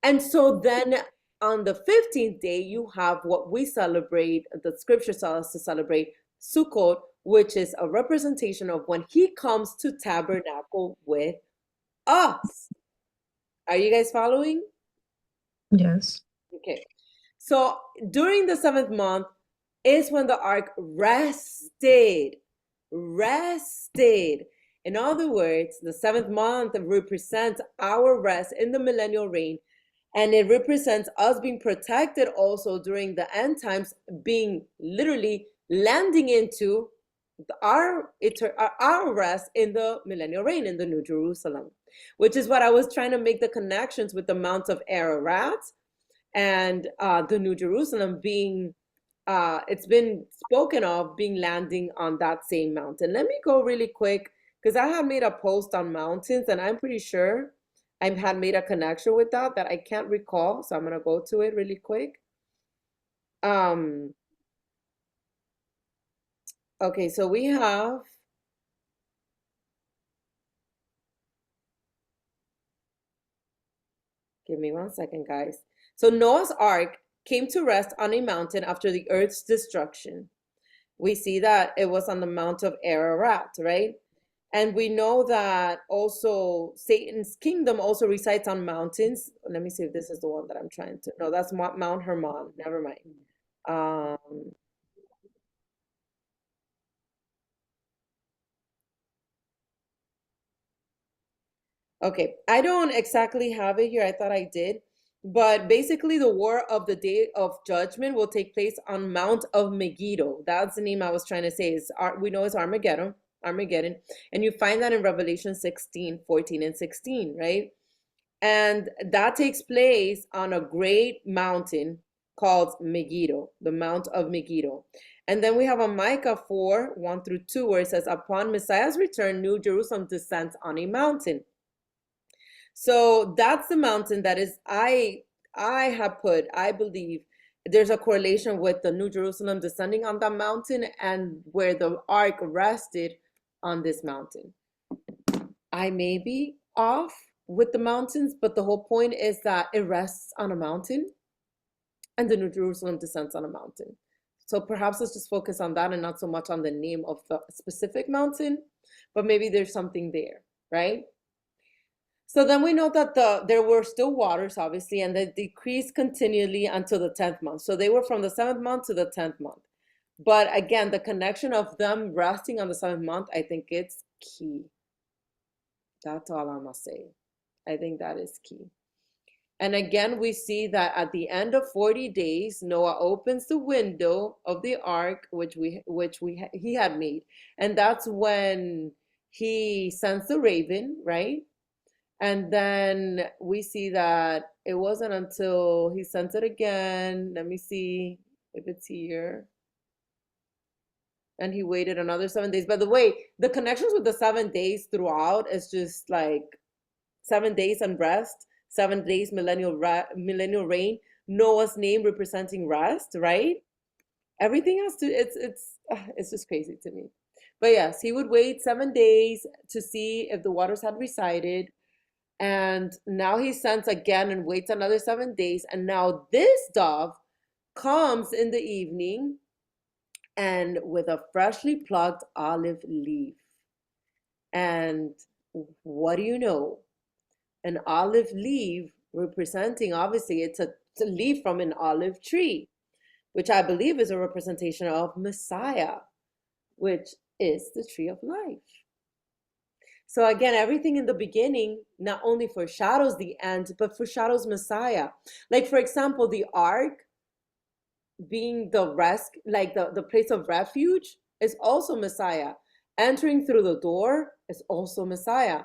And so then on the 15th day, you have what we celebrate, the scripture tells us to celebrate Sukkot, which is a representation of when he comes to tabernacle with us. Are you guys following? Yes. Okay. So during the 7th month is when the ark rested. Rested. In other words, the 7th month represents our rest in the millennial reign, and it represents us being protected also during the end times, being literally landing into our rest in the millennial reign in the New Jerusalem, which is what I was trying to make the connections with the Mount of Ararat and the New Jerusalem being, it's been spoken of being landing on that same mountain. Let me go really quick because I have made a post on mountains and I'm pretty sure I had made a connection with that I can't recall. So I'm going to go to it really quick. Okay, so we have, give me 1 second, guys. So Noah's Ark came to rest on a mountain after the earth's destruction. We see that it was on the Mount of Ararat, right? And we know that also Satan's kingdom also resides on mountains. Let me see if this is the one that I'm trying to, no, that's Mount Hermon, never mind. Okay, I don't exactly have it here. I thought I did. But basically, the war of the day of judgment will take place on Mount of Megiddo. That's the name I was trying to say. We know it's Armageddon. And you find that in Revelation 16, 14, and 16, right? And that takes place on a great mountain called Megiddo, the Mount of Megiddo. And then we have a Micah 4, 1 through 2, where it says, upon Messiah's return, New Jerusalem descends on a mountain. So that's the mountain that is, I believe there's a correlation with the New Jerusalem descending on that mountain and where the ark rested on this mountain. I may be off with the mountains, but the whole point is that it rests on a mountain and the New Jerusalem descends on a mountain. So perhaps let's just focus on that and not so much on the name of the specific mountain, but maybe there's something there, right? So then we know that there were still waters, obviously, and they decreased continually until the 10th month. So they were from the 7th month to the 10th month. But again, the connection of them resting on the 7th month, I think it's key. That's all I'm going to say. I think that is key. And again, we see that at the end of 40 days, Noah opens the window of the ark, which he had made. And that's when he sends the raven, right? And then we see that it wasn't until he sent it again. Let me see if it's here. And he waited another 7 days. By the way, the connections with the 7 days throughout is just like 7 days and rest, 7 days millennial reign, Noah's name representing rest, right? Everything has to, it's just crazy to me. But yes, he would wait 7 days to see if the waters had receded. And now he sends again and waits another 7 days. And now this dove comes in the evening and with a freshly plucked olive leaf. And what do you know? An olive leaf representing, obviously, it's a leaf from an olive tree, which I believe is a representation of Messiah, which is the tree of life. So again, everything in the beginning not only foreshadows the end, but foreshadows Messiah. Like, for example, the ark being the rest, like the place of refuge, is also Messiah. Entering through the door is also Messiah.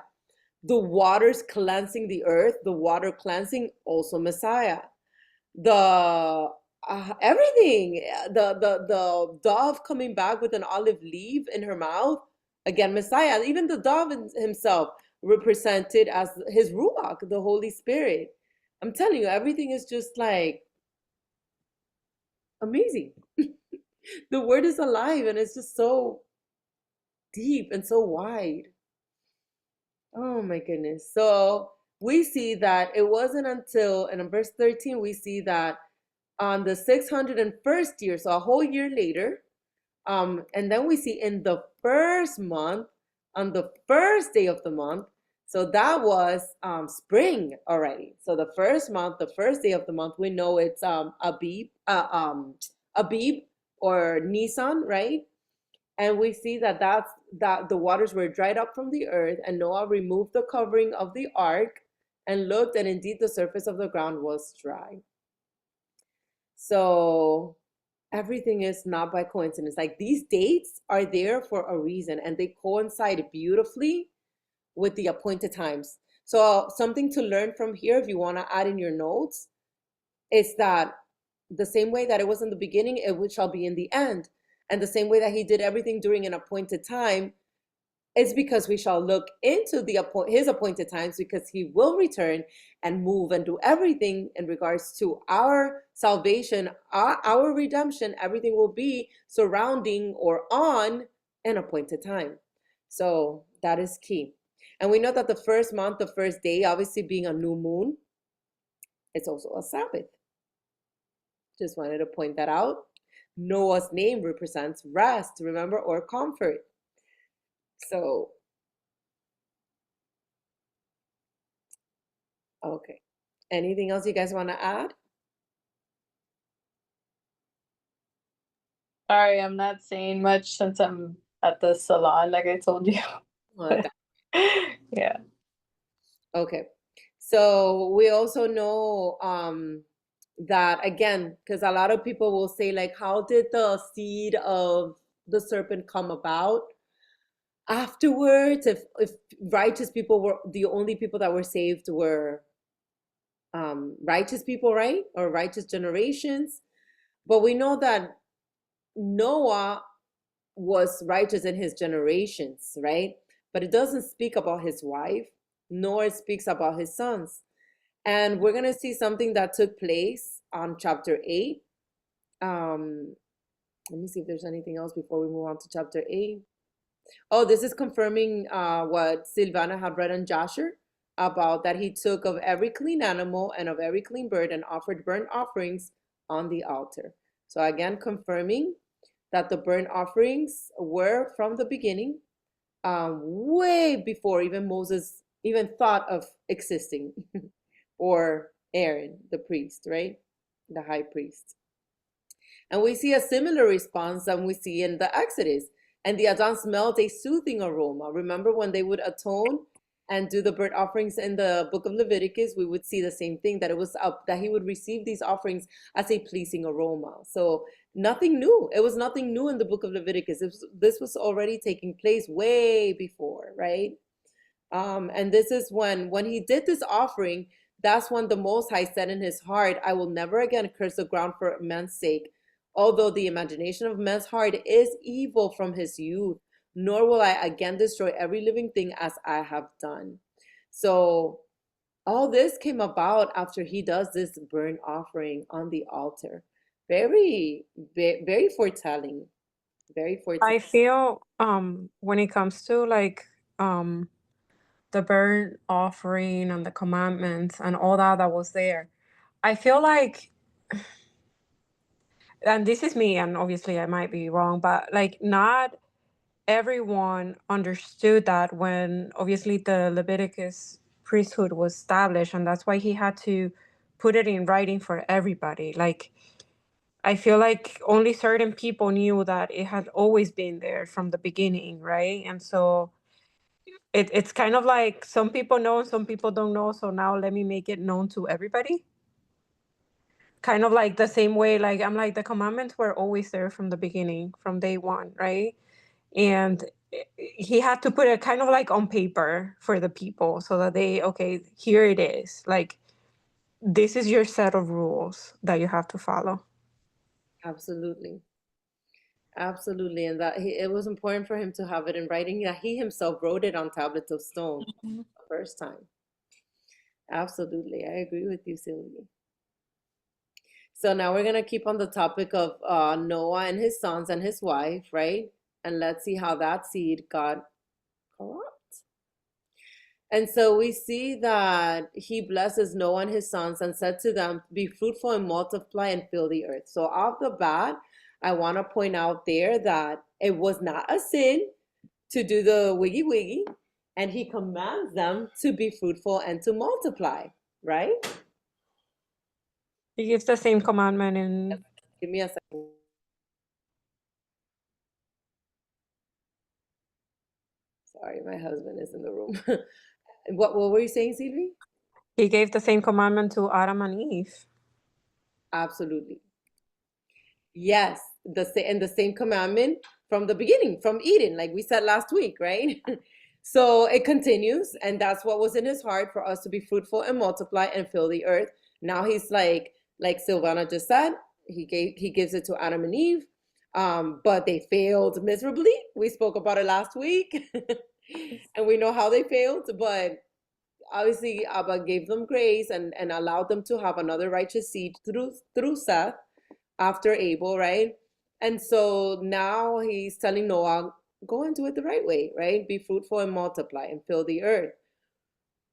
The waters cleansing the earth, the water cleansing, also Messiah. The everything, the dove coming back with an olive leaf in her mouth, again, Messiah. Even the dove himself represented as his Ruach, the Holy Spirit. I'm telling you, everything is just like amazing. The word is alive and it's just so deep and so wide. Oh my goodness. So we see that it wasn't until, and in verse 13, we see that on the 601st year, so a whole year later, and then we see in the first month, on the first day of the month, so that was spring already. So the first month, the first day of the month, we know it's Abib or Nisan, right? And we see that that the waters were dried up from the earth, and Noah removed the covering of the ark and looked, and indeed the surface of the ground was dry. So everything is not by coincidence. Like, these dates are there for a reason, and they coincide beautifully with the appointed times. So something to learn from here, if you want to add in your notes, is that the same way that it was in the beginning, it shall be in the end. And the same way that he did everything during an appointed time, is because we shall look into his appointed times, because he will return and move and do everything in regards to our salvation, our redemption. Everything will be surrounding or on an appointed time. So that is key. And we know that the first month, the first day, obviously being a new moon, it's also a Sabbath. Just wanted to point that out. Noah's name represents rest, remember, or comfort. So, okay. Anything else you guys want to add? Sorry, I'm not saying much since I'm at the salon, like I told you. Yeah. Okay. So we also know that, again, because a lot of people will say, like, how did the seed of the serpent come about afterwards? If righteous people were the only people that were saved were righteous people, right? Or righteous generations. But we know that Noah was righteous in his generations, right? But it doesn't speak about his wife, nor it speaks about his sons. And we're going to see something that took place on chapter 8. Let me see if there's anything else before we move on to chapter 8. Oh, this is confirming what Silvana had read in Jasher, about that he took of every clean animal and of every clean bird and offered burnt offerings on the altar. So again, confirming that the burnt offerings were from the beginning, way before even Moses even thought of existing, or Aaron, the priest, right? The high priest. And we see a similar response that we see in the Exodus. And the Adon smelled a soothing aroma. Remember when they would atone and do the burnt offerings in the book of Leviticus, we would see the same thing, that it was up, that he would receive these offerings as a pleasing aroma. So nothing new. It was nothing new in the book of Leviticus. This was already taking place way before, right? And this is when he did this offering, that's when the Most High said in his heart, I will never again curse the ground for man's sake, although the imagination of man's heart is evil from his youth, nor will I again destroy every living thing as I have done. So all this came about after he does this burnt offering on the altar. Very, very foretelling. Very foretelling. I feel when it comes to like the burnt offering and the commandments and all that was there, I feel like, and this is me, and obviously I might be wrong, but like not everyone understood that when obviously the Leviticus priesthood was established, and that's why he had to put it in writing for everybody. Like, I feel like only certain people knew that it had always been there from the beginning, right? And so it's kind of like some people know, some people don't know, so now let me make it known to everybody. Kind of like the same way, like I'm like, the commandments were always there from the beginning, from day one, right? And he had to put it kind of like on paper for the people so that they, okay, here it is. Like, this is your set of rules that you have to follow. Absolutely. Absolutely. And that it was important for him to have it in writing, that he himself wrote it on tablets of stone the first time. Absolutely. I agree with you, Sylvie. So now we're going to keep on the topic of Noah and his sons and his wife, right? And let's see how that seed got corrupt. And so we see that he blesses Noah and his sons and said to them, be fruitful and multiply and fill the earth. So off the bat, I want to point out there that it was not a sin to do the wiggy wiggy, and he commands them to be fruitful and to multiply, right? He gives the same commandment in Give me a second. Sorry, my husband is in the room. What were you saying, Sylvie? he gave the same commandment to Adam and Eve. Absolutely. Yes, and the same commandment from the beginning, from Eden, like we said last week, right? So it continues, and that's what was in his heart, for us to be fruitful and multiply and fill the earth. Now he's like Silvana just said, he gives it to Adam and Eve, but they failed miserably. We spoke about it last week, and we know how they failed, but obviously Abba gave them grace and allowed them to have another righteous seed through Seth after Abel, right? And so now he's telling Noah, go and do it the right way, right? Be fruitful and multiply and fill the earth.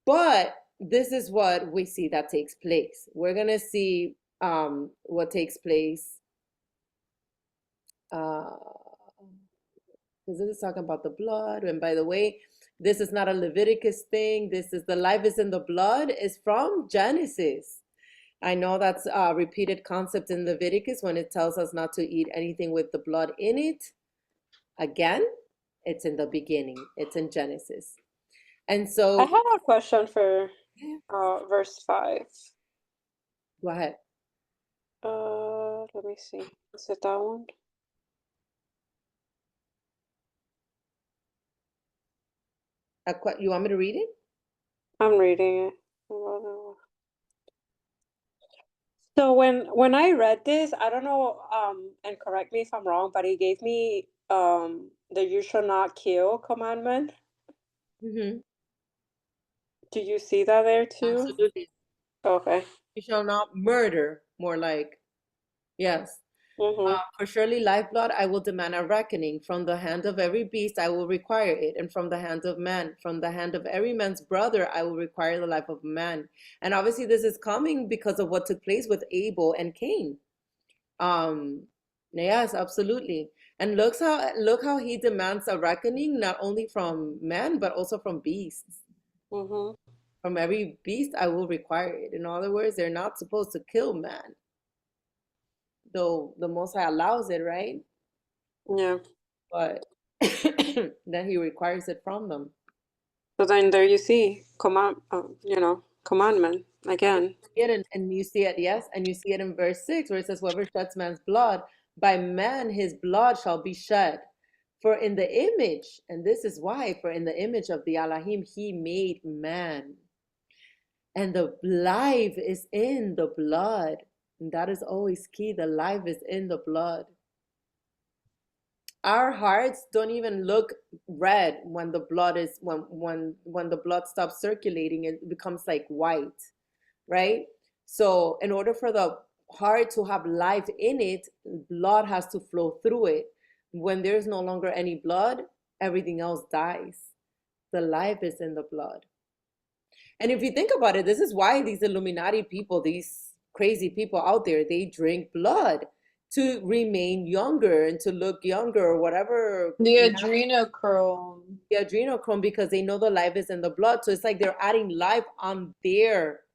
But this is what we see that takes place. We're going to see what takes place. Because this is talking about the blood. And by the way, this is not a Leviticus thing. This is the life is in the blood is from Genesis. I know that's a repeated concept in Leviticus when it tells us not to eat anything with the blood in it. Again, it's in the beginning. It's in Genesis. And so I have a question for verse 5. Go ahead. Let me see. Is it that one? You want me to read it? I'm reading it. So when I read this, I don't know, and correct me if I'm wrong, but he gave me the you shall not kill commandment. Mm-hmm. Do you see that there too? Absolutely. Okay. You shall not murder, more like, yes. Mm-hmm. For surely lifeblood I will demand a reckoning. From the hand of every beast I will require it, and from the hand of man, from the hand of every man's brother I will require the life of man. And obviously this is coming because of what took place with Abel and Cain. Yes, absolutely. And look how he demands a reckoning, not only from man but also from beasts. Mm-hmm. From every beast I will require it. In other words, they're not supposed to kill man, though the Most High allows it, right? Yeah. But then he requires it from them. So then there you see commandment again. And you see it, yes, and you see it in verse 6 where it says, whoever sheds man's blood, by man his blood shall be shed. For in the image, and this is why, for in the image of the Elohim he made man. And the life is in the blood. And that is always key. The life is in the blood. Our hearts don't even look red when the blood is when the blood stops circulating. It becomes like white, right? So in order for the heart to have life in it, blood has to flow through it. When there's no longer any blood, everything else dies. The life is in the blood. And if you think about it, this is why these Illuminati people, these crazy people out there, they drink blood to remain younger and to look younger or whatever. The adrenochrome. The adrenochrome, because they know the life is in the blood. So it's like they're adding life on their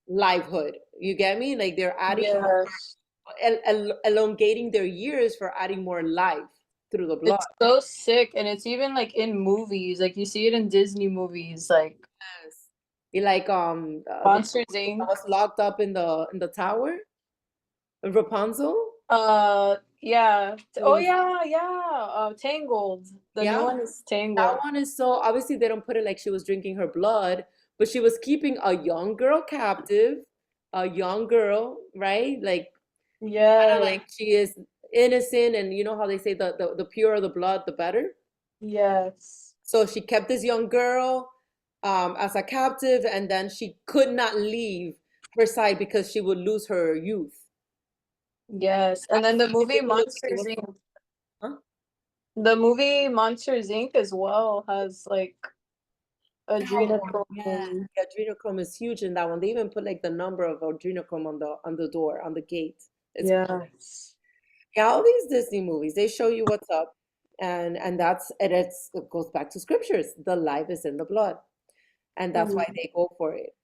livelihood. You get me? Like they're adding, Yes. elongating their years for adding more life through the blood. It's so sick, and it's even like in movies. Like you see it in Disney movies, like Yes. You like Monsters Inc. was locked up in the tower, Rapunzel. Yeah. Oh was- yeah. Tangled. The Yeah. new one is Tangled. That one is so obviously they don't put it like she was drinking her blood, but she was keeping a young girl captive, a young girl, right? Like Yeah. like she is innocent, and you know how they say the purer the blood, the better. Yes. So she kept this young girl as a captive, and then she could not leave her side because she would lose her youth. Yes. And then the movie Monsters Inc. Huh? The movie Monsters Inc. as well has like Yeah, adrenochrome. the adrenochrome is huge in that one. They even put like the number of adrenochrome on the door, on the gate. It's Yes. yeah, all these Disney movies, they show you what's up, and it goes back to scriptures. The life is in the blood, and that's why they go for it.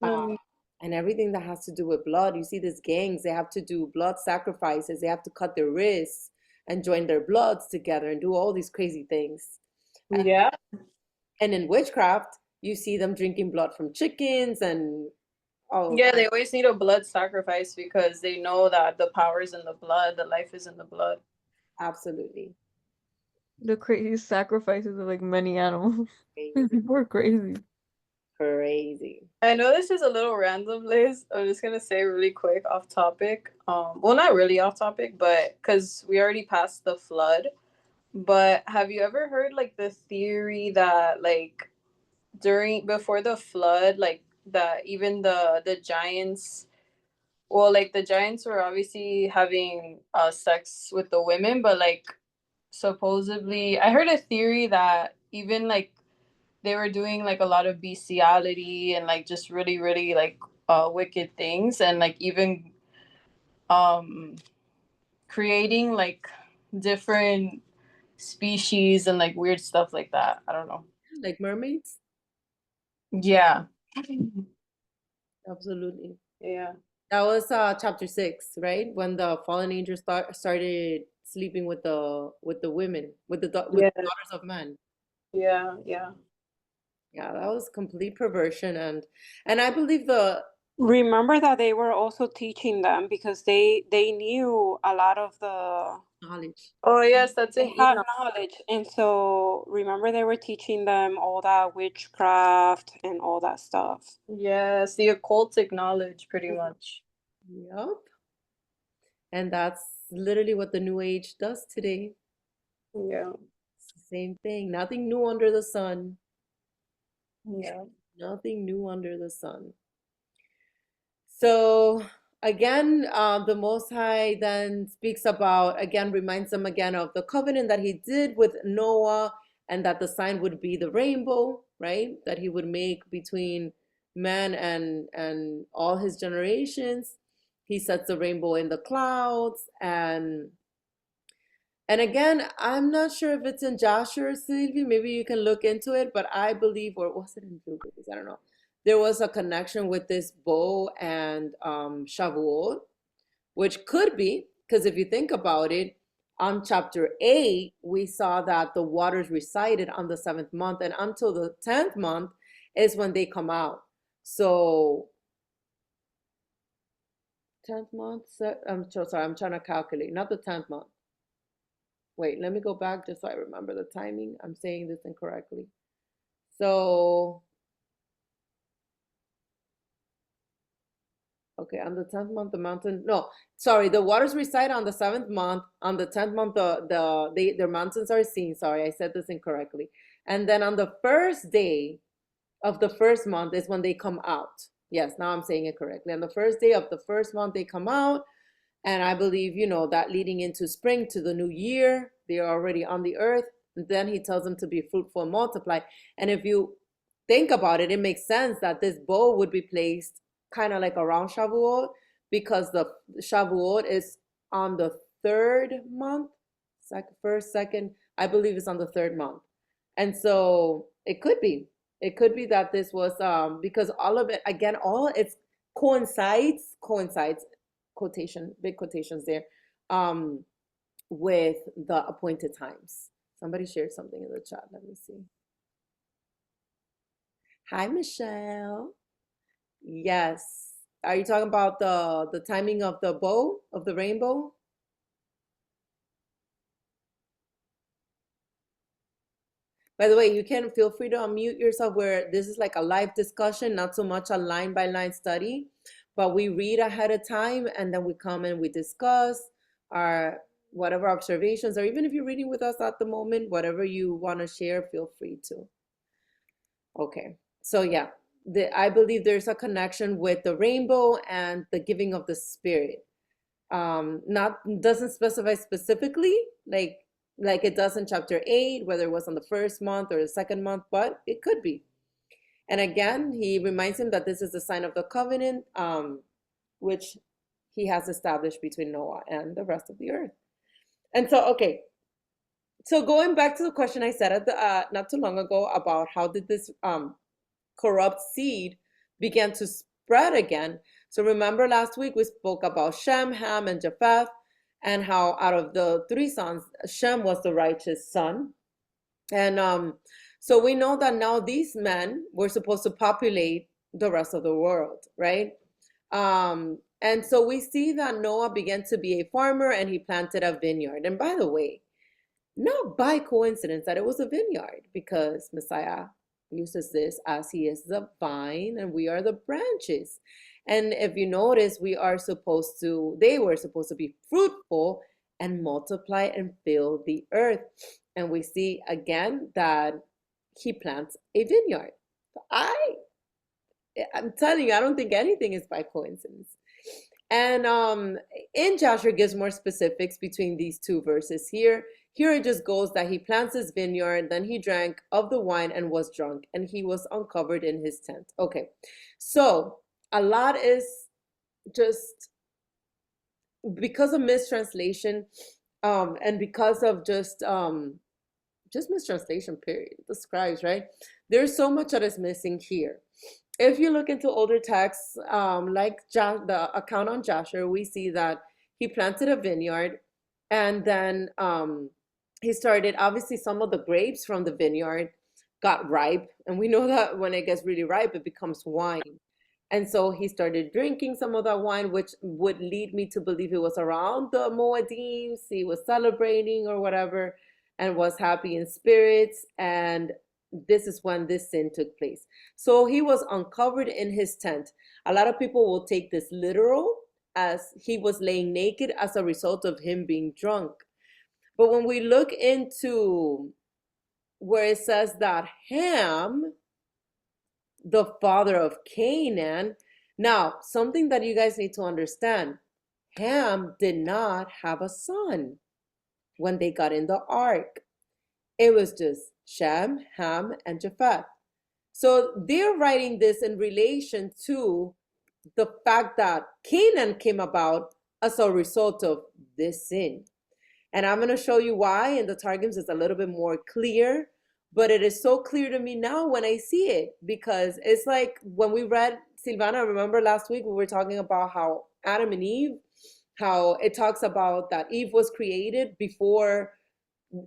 Mm. And everything that has to do with blood, you see these gangs, they have to do blood sacrifices. They have to cut their wrists and join their bloods together and do all these crazy things. Yeah. And in witchcraft, you see them drinking blood from chickens and oh, Yeah, they always need a blood sacrifice because they know that the power is in the blood, the life is in the blood. absolutely The crazy sacrifices of like many animals. crazy. People are crazy. Crazy. I know this is a little random, Liz. I'm just gonna say really quick off topic. Well, not really off topic, but because we already passed the flood. But have you ever heard like the theory that like before the flood, like that even the giants, well, like the giants were obviously having sex with the women, but like supposedly I heard a theory that even like they were doing like a lot of bestiality and like just really really like wicked things, and like even um creating like different species and like weird stuff like that. I don't know. Like mermaids? Yeah. Absolutely. Yeah. That was chapter 6, right? When the fallen angels started sleeping with the women, with with Yeah. the daughters of men. Yeah. Yeah. Yeah, that was complete perversion, and I believe the Remember that they were also teaching them because they knew a lot of the knowledge. Oh yes, that's they in had Enoch. knowledge, and so remember they were teaching them all that witchcraft and all that stuff. Yes, the occultic knowledge pretty much. Yep. And that's literally what the New Age does today. Yeah. It's the same thing. Nothing new under the sun. Yeah. Nothing new under the sun. So again, the Most High then speaks about, again, reminds them again of the covenant that he did with Noah, and that the sign would be the rainbow, right? That he would make between man and all his generations. He sets the rainbow in the clouds, and again, I'm not sure if it's in Joshua or Sylvie. Maybe you can look into it, but I believe, or was it in Leviticus? I don't know. There was a connection with this bow and Shavuot, which could be, because if you think about it, on chapter 8, we saw that the waters resided on the 7th month, and until the 10th month is when they come out. So 10th month, I'm so sorry, I'm trying to calculate, not the 10th month. Wait, let me go back just so I remember the timing. I'm saying this incorrectly. So, okay, on the 10th month, the mountain, no, sorry, the waters reside on the 7th month. On the 10th month, their mountains are seen. Sorry, I said this incorrectly. And then on the first day of the first month is when they come out. Yes, now I'm saying it correctly. On the first day of the first month, they come out. And I believe, that leading into spring to the new year, they are already on the earth. And then he tells them to be fruitful and multiply. And if you think about it, it makes sense that this bow would be placed kind of like around Shavuot, because the Shavuot is on the third month, first, second, I believe it's on the third month. And so it could be. It could be that this was because all of it, again, all it's coincides, quotation, big quotations there, um, with the appointed times. Somebody shared something in the chat. Let me see. Hi, Michelle. Yes. Are you talking about the timing of the bow, of the rainbow? By the way, you can feel free to unmute yourself, where this is like a live discussion, not so much a line by line study, but we read ahead of time and then we come and we discuss our whatever observations, or even if you're reading with us at the moment, whatever you want to share, feel free to. Okay, so yeah, I believe there's a connection with the rainbow and the giving of the Spirit. Not doesn't specify specifically, like like it does in chapter 8, whether it was on the first month or the second month, but it could be. And again, he reminds him that this is the sign of the covenant, which he has established between Noah and the rest of the earth. And so, okay, so going back to the question I said at the not too long ago about how did this corrupt seed begin to spread again. So remember last week we spoke about Shem, Ham, and Japheth, and how out of the three sons, Shem was the righteous son. And so we know that now these men were supposed to populate the rest of the world, right? And so we see that Noah began to be a farmer and he planted a vineyard. And by the way, not by coincidence that it was a vineyard, because Messiah uses this as he is the vine and we are the branches. And if you notice, they were supposed to be fruitful and multiply and fill the earth. And we see again that he plants a vineyard. I'm telling you, I don't think anything is by coincidence. And in Joshua gives more specifics between these two verses here. Here it just goes that he plants his vineyard, then he drank of the wine and was drunk, and he was uncovered in his tent. Okay, so a lot is just because of mistranslation, and because of just mistranslation, period. The scribes, right? There's so much that is missing here. If you look into older texts, like the account on Joshua, we see that he planted a vineyard, and then he started, obviously some of the grapes from the vineyard got ripe, and we know that when it gets really ripe, it becomes wine. And so he started drinking some of that wine, which would lead me to believe it was around the Moedims. He was celebrating or whatever and was happy in spirits, and this is when this sin took place. So he was uncovered in his tent. A lot of people will take this literal as he was laying naked as a result of him being drunk. But when we look into where it says that Ham, the father of Canaan, now something that you guys need to understand, Ham did not have a son when they got in the ark. It was just Shem, Ham, and Japheth. So they're writing this in relation to the fact that Canaan came about as a result of this sin. And I'm going to show you why in the Targums it's a little bit more clear, but it is so clear to me now when I see it, because it's like when we read, Silvana, remember last week we were talking about how Adam and Eve, how it talks about that Eve was created before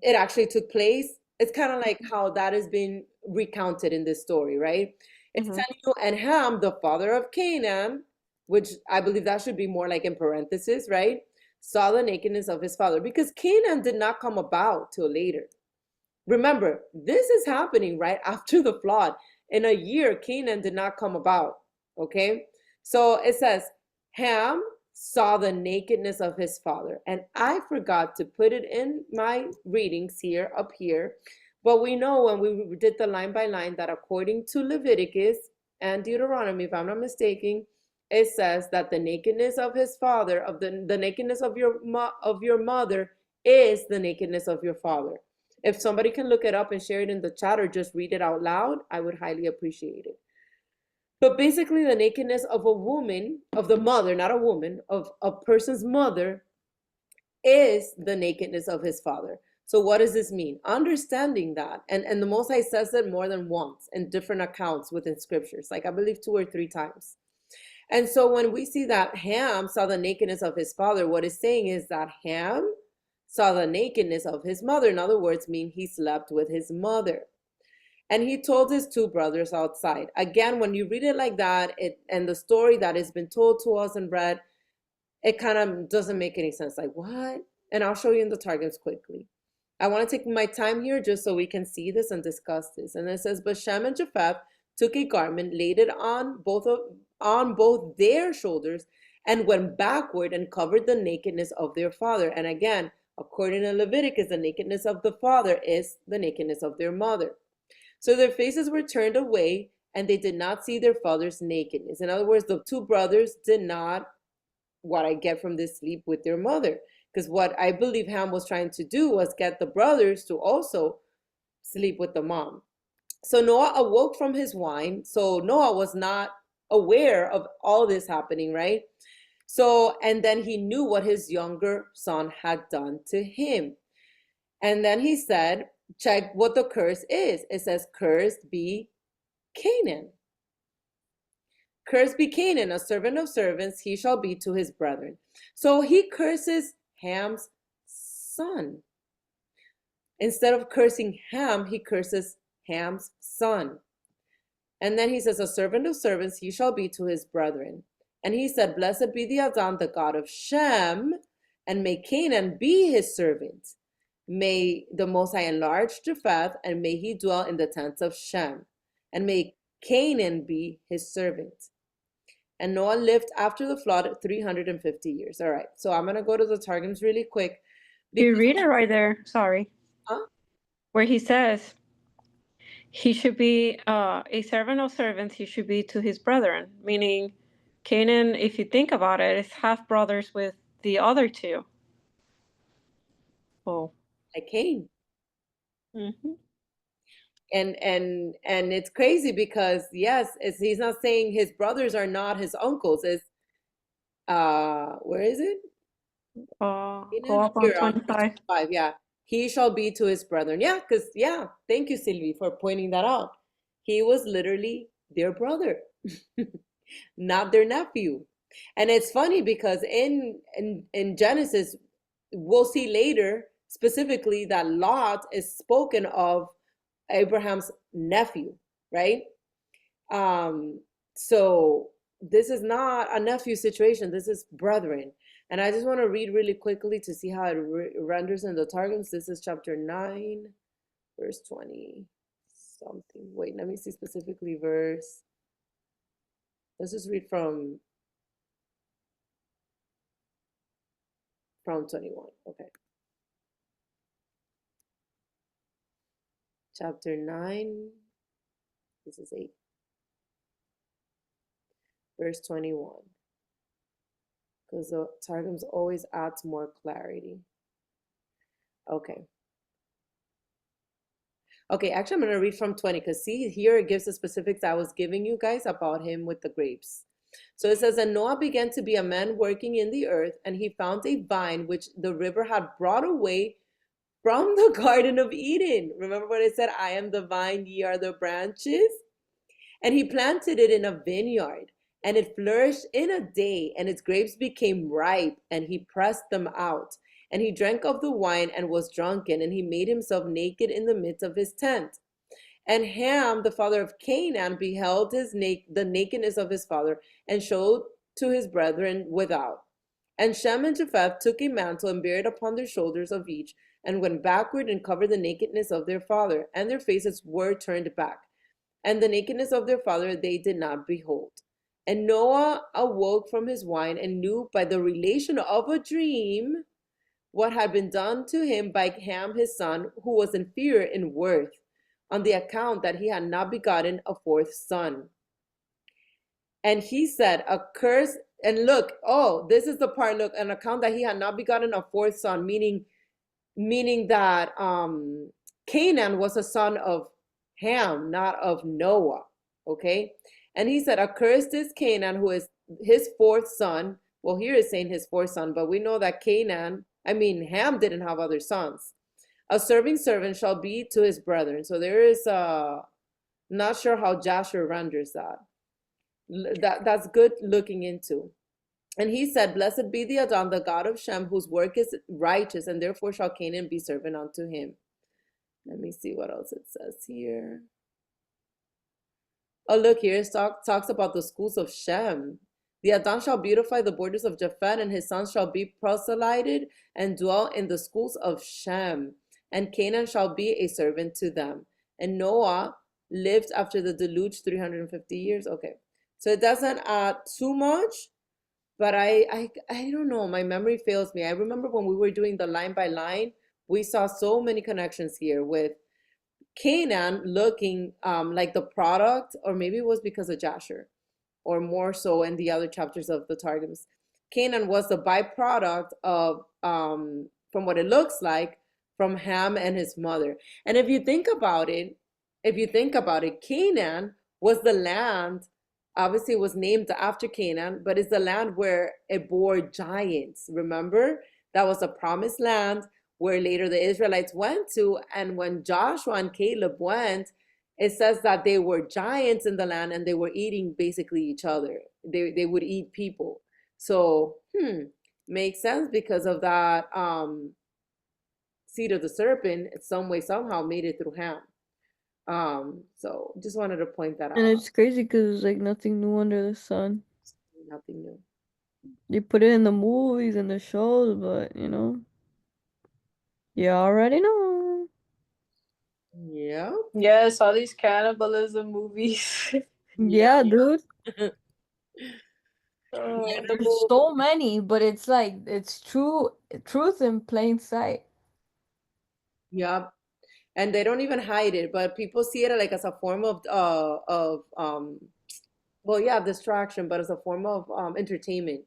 it actually took place. It's kind of like how that has been recounted in this story, right? It's telling you, and Ham, the father of Canaan, which I believe that should be more like in parentheses, right? Saw the nakedness of his father, because Canaan did not come about till later. Remember, this is happening right after the flood. In a year, Canaan did not come about, okay? So it says, Ham saw the nakedness of his father. And I forgot to put it in my readings here, up here. But we know when we did the line by line that according to Leviticus and Deuteronomy, if I'm not mistaken, it says that the nakedness of his father, of the nakedness of your mother is the nakedness of your father. If somebody can look it up and share it in the chat or just read it out loud, I would highly appreciate it. But basically the nakedness of a woman, of the mother, not a woman, of a person's mother is the nakedness of his father. So what does this mean? Understanding that, and the Most High says it more than once in different accounts within scriptures, like I believe 2 or 3 times. And so when we see that Ham saw the nakedness of his father, what it's saying is that Ham saw the nakedness of his mother. In other words, mean he slept with his mother. And he told his 2 brothers outside. Again, when you read it like that, and the story that has been told to us and read, it kind of doesn't make any sense. Like, what? And I'll show you in the Targums quickly. I want to take my time here just so we can see this and discuss this. And it says, but Shem and Japheth took a garment, laid it on both their shoulders, and went backward and covered the nakedness of their father. And again, according to Leviticus, the nakedness of the father is the nakedness of their mother. So their faces were turned away, and they did not see their father's nakedness. In other words, the 2 brothers did not, what I get from this, sleep with their mother. Because what I believe Ham was trying to do was get the brothers to also sleep with the mom. So Noah awoke from his wine. So Noah was not aware of all this happening, right? So, and then he knew what his younger son had done to him. And then he said, check what the curse is. It says, cursed be Canaan. Cursed be Canaan, a servant of servants, he shall be to his brethren. So he curses Ham's son. Instead of cursing Ham, he curses Ham's son. And then he says, a servant of servants, he shall be to his brethren. And he said, blessed be the Adon, the God of Shem, and may Canaan be his servant. May the Most High enlarge Japheth, and may he dwell in the tents of Shem. And may Canaan be his servant. And Noah lived after the flood 350 years. All right, so I'm going to go to the Targums really quick. You read it right there. Sorry. Huh? Where he says, he should be a servant of servants, he should be to his brethren. Meaning, Canaan, if you think about it, is half brothers with the other two. Oh. Like Cain. Mm-hmm. And it's crazy because yes, he's not saying his brothers are not his uncles. It's where is it? Go up on 25. Yeah, he shall be to his brethren. Yeah, because thank you, Sylvie, for pointing that out. He was literally their brother, not their nephew. And it's funny because in Genesis, we'll see later specifically that Lot is spoken of Abraham's nephew, right? So this is not a nephew situation. This is brethren. And I just want to read really quickly to see how it renders in the Targums. This is chapter 9, verse 20 something. Wait, let me see specifically verse. Let's just read from 21. Okay. Chapter 9, this is 8, verse 21. Because the Targums always adds more clarity. Okay. Okay, actually, I'm going to read from 20 because see, here it gives the specifics I was giving you guys about him with the grapes. So it says, and Noah began to be a man working in the earth, and he found a vine which the river had brought away from the Garden of Eden. Remember what it said, I am the vine, ye are the branches? And he planted it in a vineyard, and it flourished in a day, and its grapes became ripe, and he pressed them out. And he drank of the wine and was drunken, and he made himself naked in the midst of his tent. And Ham, the father of Canaan, beheld the nakedness of his father, and showed to his brethren without. And Shem and Japheth took a mantle and bare it upon their shoulders of each, and went backward and covered the nakedness of their father, and their faces were turned back. And the nakedness of their father they did not behold. And Noah awoke from his wine, and knew by the relation of a dream what had been done to him by Ham his son, who was inferior in worth, on the account that he had not begotten a fourth son. And he said, a curse, and look, this is the part, look, an account that he had not begotten a fourth son, meaning that Canaan was a son of Ham, not of Noah, okay? And he said, accursed is Canaan, who is his fourth son. Well, here is saying his fourth son, but we know that Ham didn't have other sons. A serving servant shall be to his brethren. So there is not sure how Joshua renders that. That's good looking into. And he said, blessed be the Adon, the God of Shem, whose work is righteous, and therefore shall Canaan be servant unto him. Let me see what else it says here. Oh, look, here it talks about the schools of Shem. The Adon shall beautify the borders of Japheth, and his sons shall be proselyted and dwell in the schools of Shem. And Canaan shall be a servant to them. And Noah lived after the deluge 350 years. Okay, so it doesn't add too much, but I don't know. My memory fails me. I remember when we were doing the line by line, we saw so many connections here with Canaan looking like the product, or maybe it was because of Jasher, or more so in the other chapters of the Targums. Canaan was the byproduct of from what it looks like, from Ham and his mother. And if you think about it, Canaan was the land, obviously it was named after Canaan, but it's the land where it bore giants. Remember? That was a promised land where later the Israelites went to. And when Joshua and Caleb went, it says that they were giants in the land and they were eating basically each other. They would eat people. So, makes sense because of that seed of the serpent, in some way, somehow made it through Ham. So just wanted to point that out. And it's crazy because it's like nothing new under the sun. Nothing new. You put it in the movies and the shows, but you already know. Yeah. Yes, all these cannibalism movies. Yeah, dude. Oh. There's so many, but it's like it's truth in plain sight. Yep. And they don't even hide it, but people see it like as a form of well, yeah, distraction, but as a form of entertainment.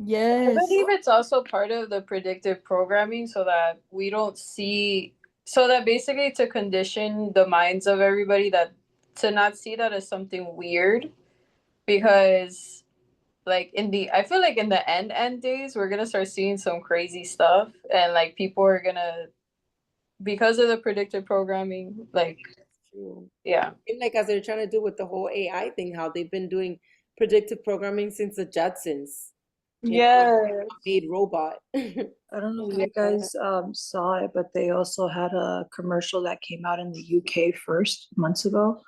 I Yes. believe it's also part of the predictive programming so that we don't see, so that basically to condition the minds of everybody that to not see that as something weird, because like I feel like in the end days we're gonna start seeing some crazy stuff, and like people are gonna, because of the predictive programming, like True. yeah. And like as they're trying to do with the whole AI thing, how they've been doing predictive programming since the Jetsons. Yeah. Made robot. I don't know if you guys saw it, but they also had a commercial that came out in the UK first months ago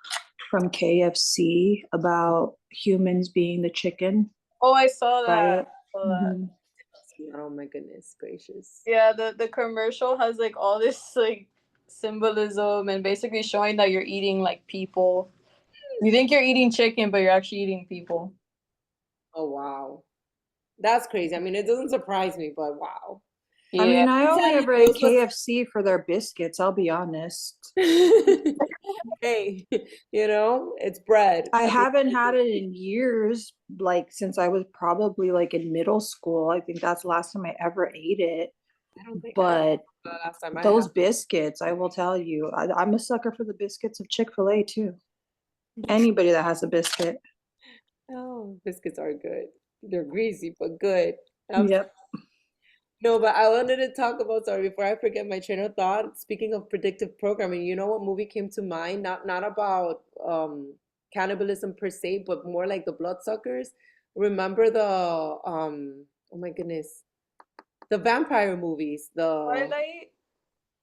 from KFC about humans being the chicken. Oh, I saw that. Right. Mhm. Oh my goodness gracious. Yeah, the commercial has like all this like symbolism and basically showing that you're eating like people. You think you're eating chicken, but you're actually eating people. Oh wow. That's crazy. I mean, it doesn't surprise me, but wow. Yeah. I mean, I only Exactly. ever ate KFC for their biscuits, I'll be honest. Hey, it's bread. I haven't had it in years, like since I was probably like in middle school. I think that's the last time I ever ate it. I don't think But the last time I those had. biscuits, I will tell you, I'm a sucker for the biscuits of Chick-fil-A too. Anybody that has a biscuit. Oh, biscuits are good. They're greasy, but good. Yep. No, but I wanted to talk about, sorry, before I forget my train of thought. Speaking of predictive programming, you know what movie came to mind? Not about cannibalism per se, but more like the Bloodsuckers. Remember the oh my goodness, the vampire movies, Twilight?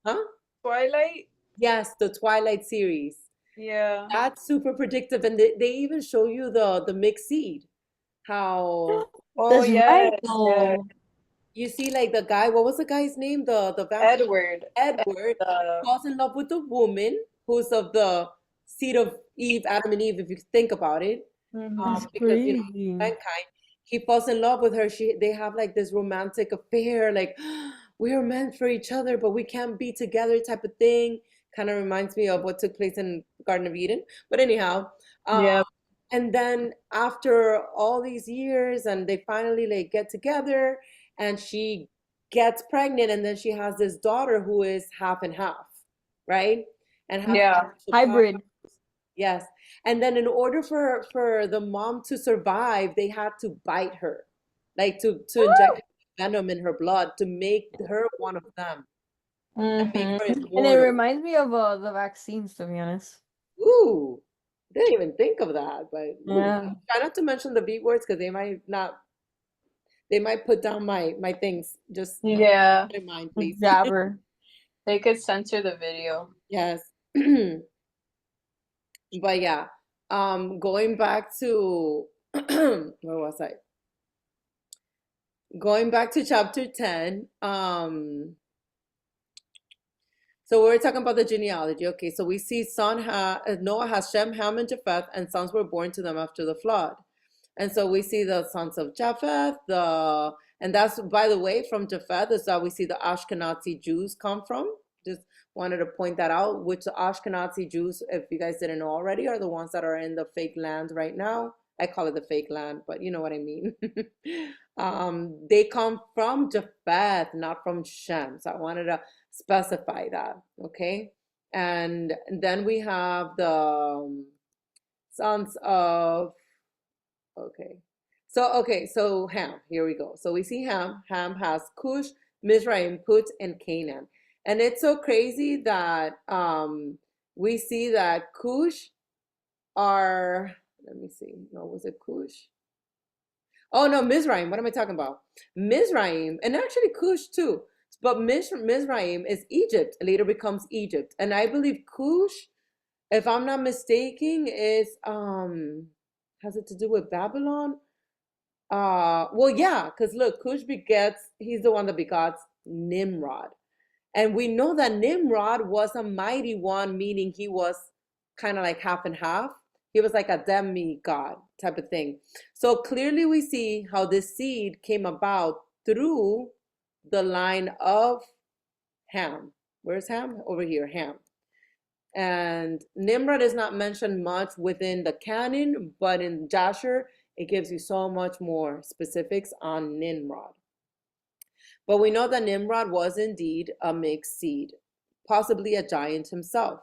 huh? Twilight? Yes, the Twilight series. Yeah. That's super predictive, and they even show you the mixed seed. How Oh That's right, yes, though. you see, like the guy, what was the guy's name? The vampire Edward Uh, falls in love with a woman who's of the seed of Eve, Adam and Eve, if you think about it. That's Because crazy. mankind, he falls in love with her. They have like this romantic affair, like we are meant for each other, but we can't be together type of thing. Kind of reminds me of what took place in Garden of Eden. But anyhow, yeah. and then after all these years, and they finally like get together, and she gets pregnant, and then she has this daughter who is half and half, right? And half Yeah. Hybrid. yes. And then in order for the mom to survive, they had to bite her, like to inject venom in her blood to make her one of them and make her And it immortal. reminds me of the vaccines, to be honest. Ooh, didn't even think of that, but ooh, Yeah. try not to mention the B words because they might put down my things. Just Yeah. keep in mind, please. Jabber. They could censor the video. Yes. But yeah, going back to where was I? Going back to chapter 10, so we're talking about the genealogy. Okay, so we see Noah has Shem, Ham, and Japheth, and sons were born to them after the flood. And so we see the sons of Japheth, and that's, by the way, from Japheth is that we see the Ashkenazi Jews come from. Just wanted to point that out, which the Ashkenazi Jews, if you guys didn't know already, are the ones that are in the fake land right now, I call it the fake land, but you know what I mean. They come from Japheth, not from Shem. So I wanted to specify that, okay? And then we have the sons of, okay. So Ham, here we go. So we see Ham. Ham has Cush, Mizraim, Put, and Canaan. And it's so crazy that we see that Cush are, let me see, no, was it Cush? Oh no, Mizraim, what am I talking about? Mizraim, and actually Cush too, but Mizraim is Egypt, later becomes Egypt. And I believe Cush, if I'm not mistaken, is, has it to do with Babylon? Well, yeah, because look, Cush begets, he's the one that begots Nimrod. And we know that Nimrod was a mighty one, meaning he was kind of like half and half. He was like a demigod type of thing. So clearly we see how this seed came about through the line of Ham. Where's Ham? Over here, Ham. And Nimrod is not mentioned much within the canon, but in Jasher, it gives you so much more specifics on Nimrod. But we know that Nimrod was indeed a mixed seed, possibly a giant himself.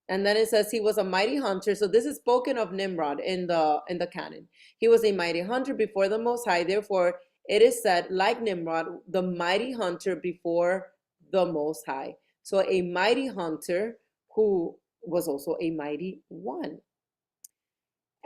And then it says he was a mighty hunter. So this is spoken of Nimrod in the canon. He was a mighty hunter before the Most High. Therefore, it is said, like Nimrod, the mighty hunter before the Most High. So a mighty hunter who was also a mighty one.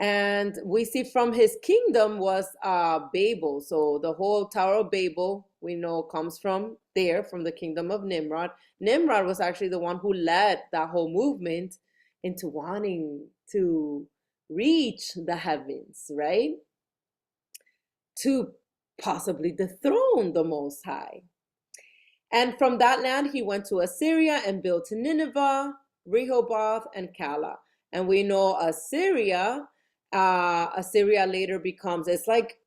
And we see from his kingdom was Babel. So the whole Tower of Babel, we know, comes from there, from the kingdom of Nimrod. Nimrod was actually the one who led that whole movement into wanting to reach the heavens, right? To possibly dethrone the Most High. And from that land, he went to Assyria and built Nineveh, Rehoboth, and Calah. And we know Assyria later becomes, it's like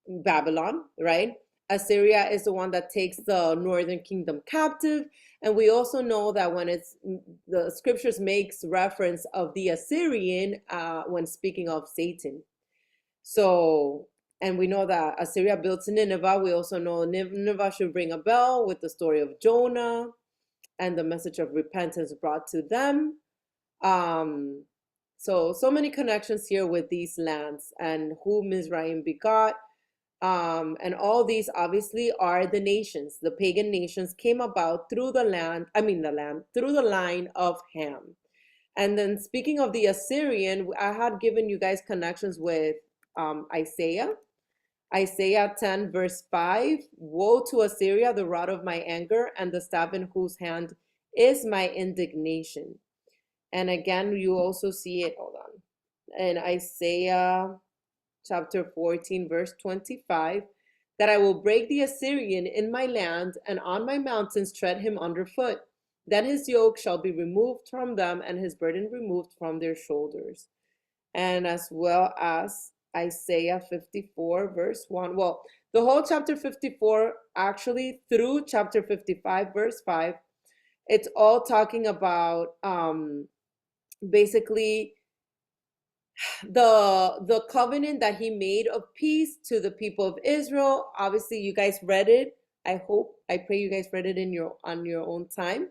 Babylon, right? Assyria is the one that takes the northern kingdom captive. And we also know that when the scriptures makes reference of the Assyrian when speaking of Satan. So, and we know that Assyria built Nineveh. We also know Nineveh should ring a bell with the story of Jonah and the message of repentance brought to them. So many connections here with these lands and who Mizraim begot. And all these obviously are the nations. The pagan nations came about through through the line of Ham. And then speaking of the Assyrian, I had given you guys connections with Isaiah 10 verse 5. Woe to Assyria, the rod of my anger, and the staff in whose hand is my indignation. And again, you also see it, hold on, in Isaiah chapter 14, verse 25, that I will break the Assyrian in my land, and on my mountains tread him underfoot. Then his yoke shall be removed from them, and his burden removed from their shoulders. And as well as Isaiah 54, verse 1. Well, the whole chapter 54, actually through chapter 55, verse 5, it's all talking about basically the covenant that he made of peace to the people of Israel. Obviously, you guys read it. I pray you guys read it on your own time.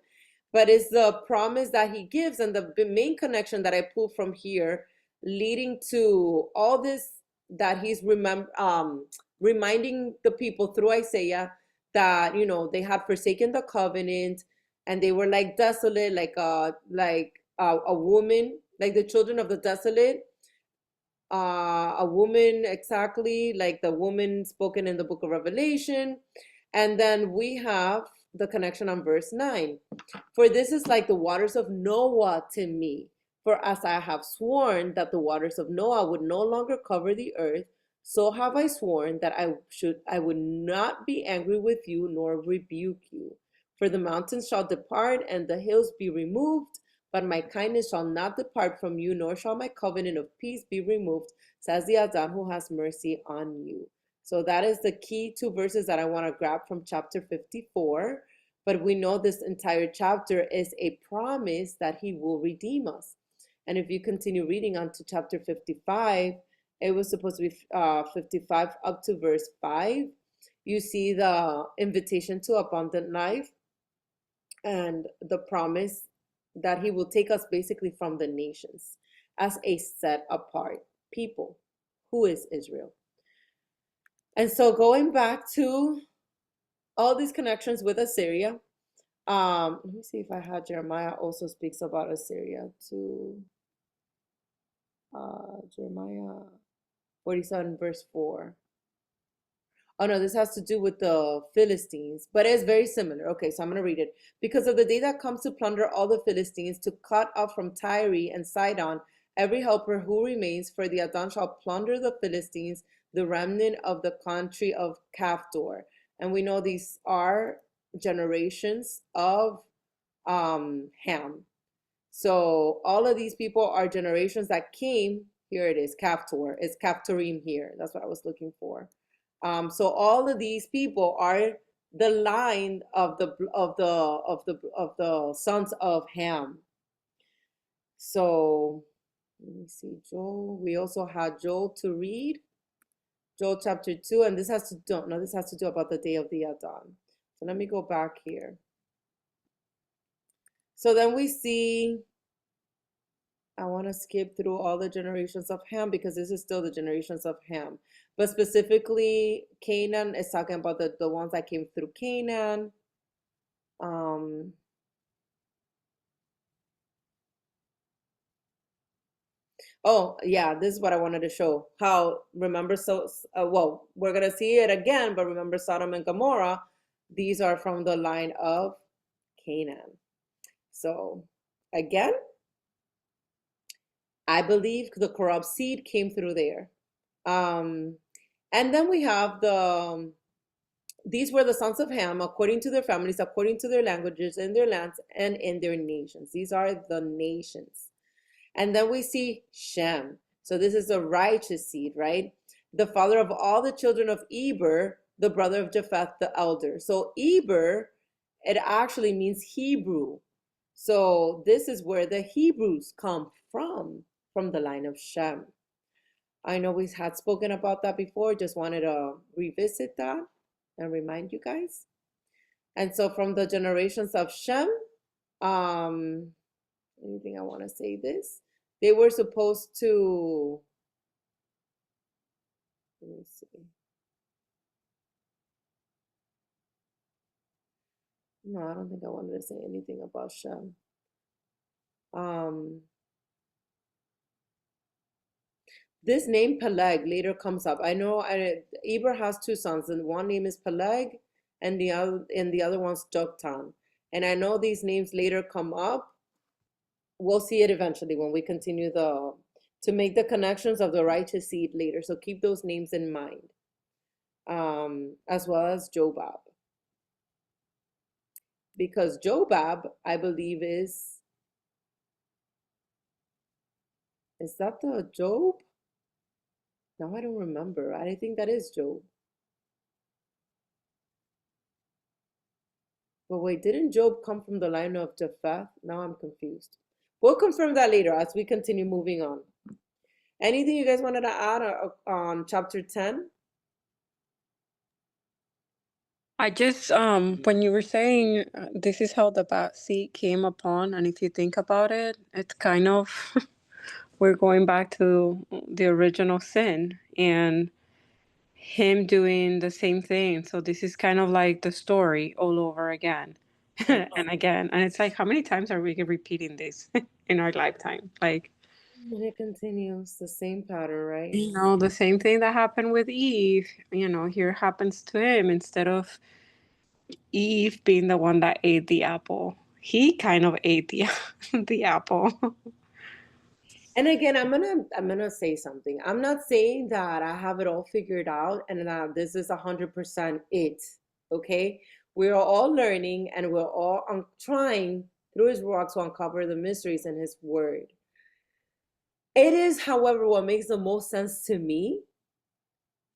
But it's the promise that he gives, and the main connection that I pull from here, leading to all this that he's reminding the people through Isaiah that, you know, they had forsaken the covenant and they were like desolate, like a woman, like the children of the desolate. A woman, exactly like the woman spoken in the book of Revelation. And then we have the connection on verse 9. For this is like the waters of Noah to me. For as I have sworn that the waters of Noah would no longer cover the earth, so have I sworn that I would not be angry with you nor rebuke you. For the mountains shall depart and the hills be removed, but my kindness shall not depart from you, nor shall my covenant of peace be removed, says the Adon who has mercy on you. So that is the key two verses that I want to grab from chapter 54. But we know this entire chapter is a promise that he will redeem us. And if you continue reading on to chapter 55, it was supposed to be 55 up to verse 5. You see the invitation to abundant life and the promise that he will take us basically from the nations as a set apart people, who is Israel. And so going back to all these connections with Assyria, let me see if I had Jeremiah also speaks about Assyria too. Jeremiah 47 verse 4. Oh no, this has to do with the Philistines, but it's very similar. Okay, so I'm going to read it. Because of the day that comes to plunder all the Philistines, to cut off from Tyre and Sidon every helper who remains, for the Adon shall plunder the Philistines, the remnant of the country of Haftara. And we know these are generations of Ham. So all of these people are generations that came. Here it is, Haftara. It's Haftarim here. That's what I was looking for. So all of these people are the line of the sons of Ham. So let me see, Joel. We also had Joel to read, Joel chapter 2, and this has to do about the day of the Adon. So let me go back here. So then we see, I want to skip through all the generations of Ham because this is still the generations of Ham. But specifically, Canaan is talking about the ones that came through Canaan. Oh, yeah, this is what I wanted to show. How, remember, well, we're going to see it again, but remember Sodom and Gomorrah, these are from the line of Canaan. So, again, I believe the corrupt seed came through there. And then we have these were the sons of Ham, according to their families, according to their languages, in their lands, and in their nations. These are the nations. And then we see Shem. So this is a righteous seed, right? The father of all the children of Eber, the brother of Japheth, the elder. So Eber, it actually means Hebrew. So this is where the Hebrews come from the line of Shem. I know we had spoken about that before, just wanted to revisit that and remind you guys. And so from the generations of Shem, anything I want to say this, they were supposed to, let me see. No, I don't think I wanted to say anything about Shem. This name Peleg later comes up. I know Eber has two sons, and one name is Peleg, and the other one's Joktan. And I know these names later come up. We'll see it eventually when we continue to make the connections of the righteous seed later. So keep those names in mind, as well as Jobab, because Jobab, I believe, is that the Job? Now I don't remember. I think that is Job. But wait, didn't Job come from the line of Japheth? Now I'm confused. We'll confirm that later as we continue moving on. Anything you guys wanted to add on chapter 10? I just when you were saying this is how the bad seed came upon, and if you think about it, it's kind of we're going back to the original sin and him doing the same thing. So this is kind of like the story all over again and again. And it's like, how many times are we repeating this in our lifetime? Like, And it continues the same pattern, right? you know, the same thing that happened with Eve, you know, here happens to him. Instead of Eve being the one that ate the apple, he kind of ate the apple. And again, I'm gonna say something. I'm not saying that I have it all figured out and that this is 100% it. Okay, we're all learning and we're all trying through His Ruach to uncover the mysteries in His Word. It is, however, what makes the most sense to me,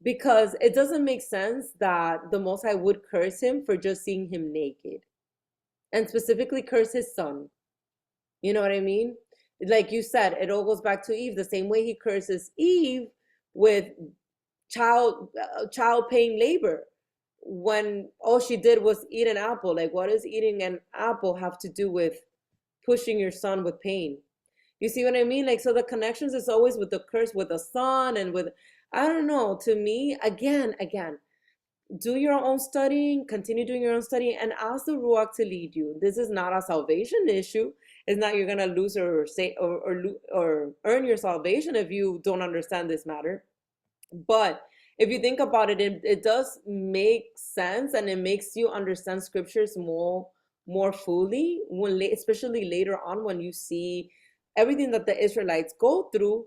because it doesn't make sense that the Most High would curse him for just seeing him naked, and specifically curse his son. You know what I mean? Like you said, it all goes back to Eve. The same way he curses Eve with child paying labor, when all she did was eat an apple. Like, what does eating an apple have to do with pushing your son with pain? You see what I mean? Like, so the connections is always with the curse, with the son, and with, I don't know, to me, again, do your own studying, continue doing your own studying, and ask the Ruach to lead you. This is not a salvation issue. It's not you're gonna lose or say or earn your salvation if you don't understand this matter. But if you think about it, it does make sense, and it makes you understand scriptures more fully, especially later on when you see everything that the Israelites go through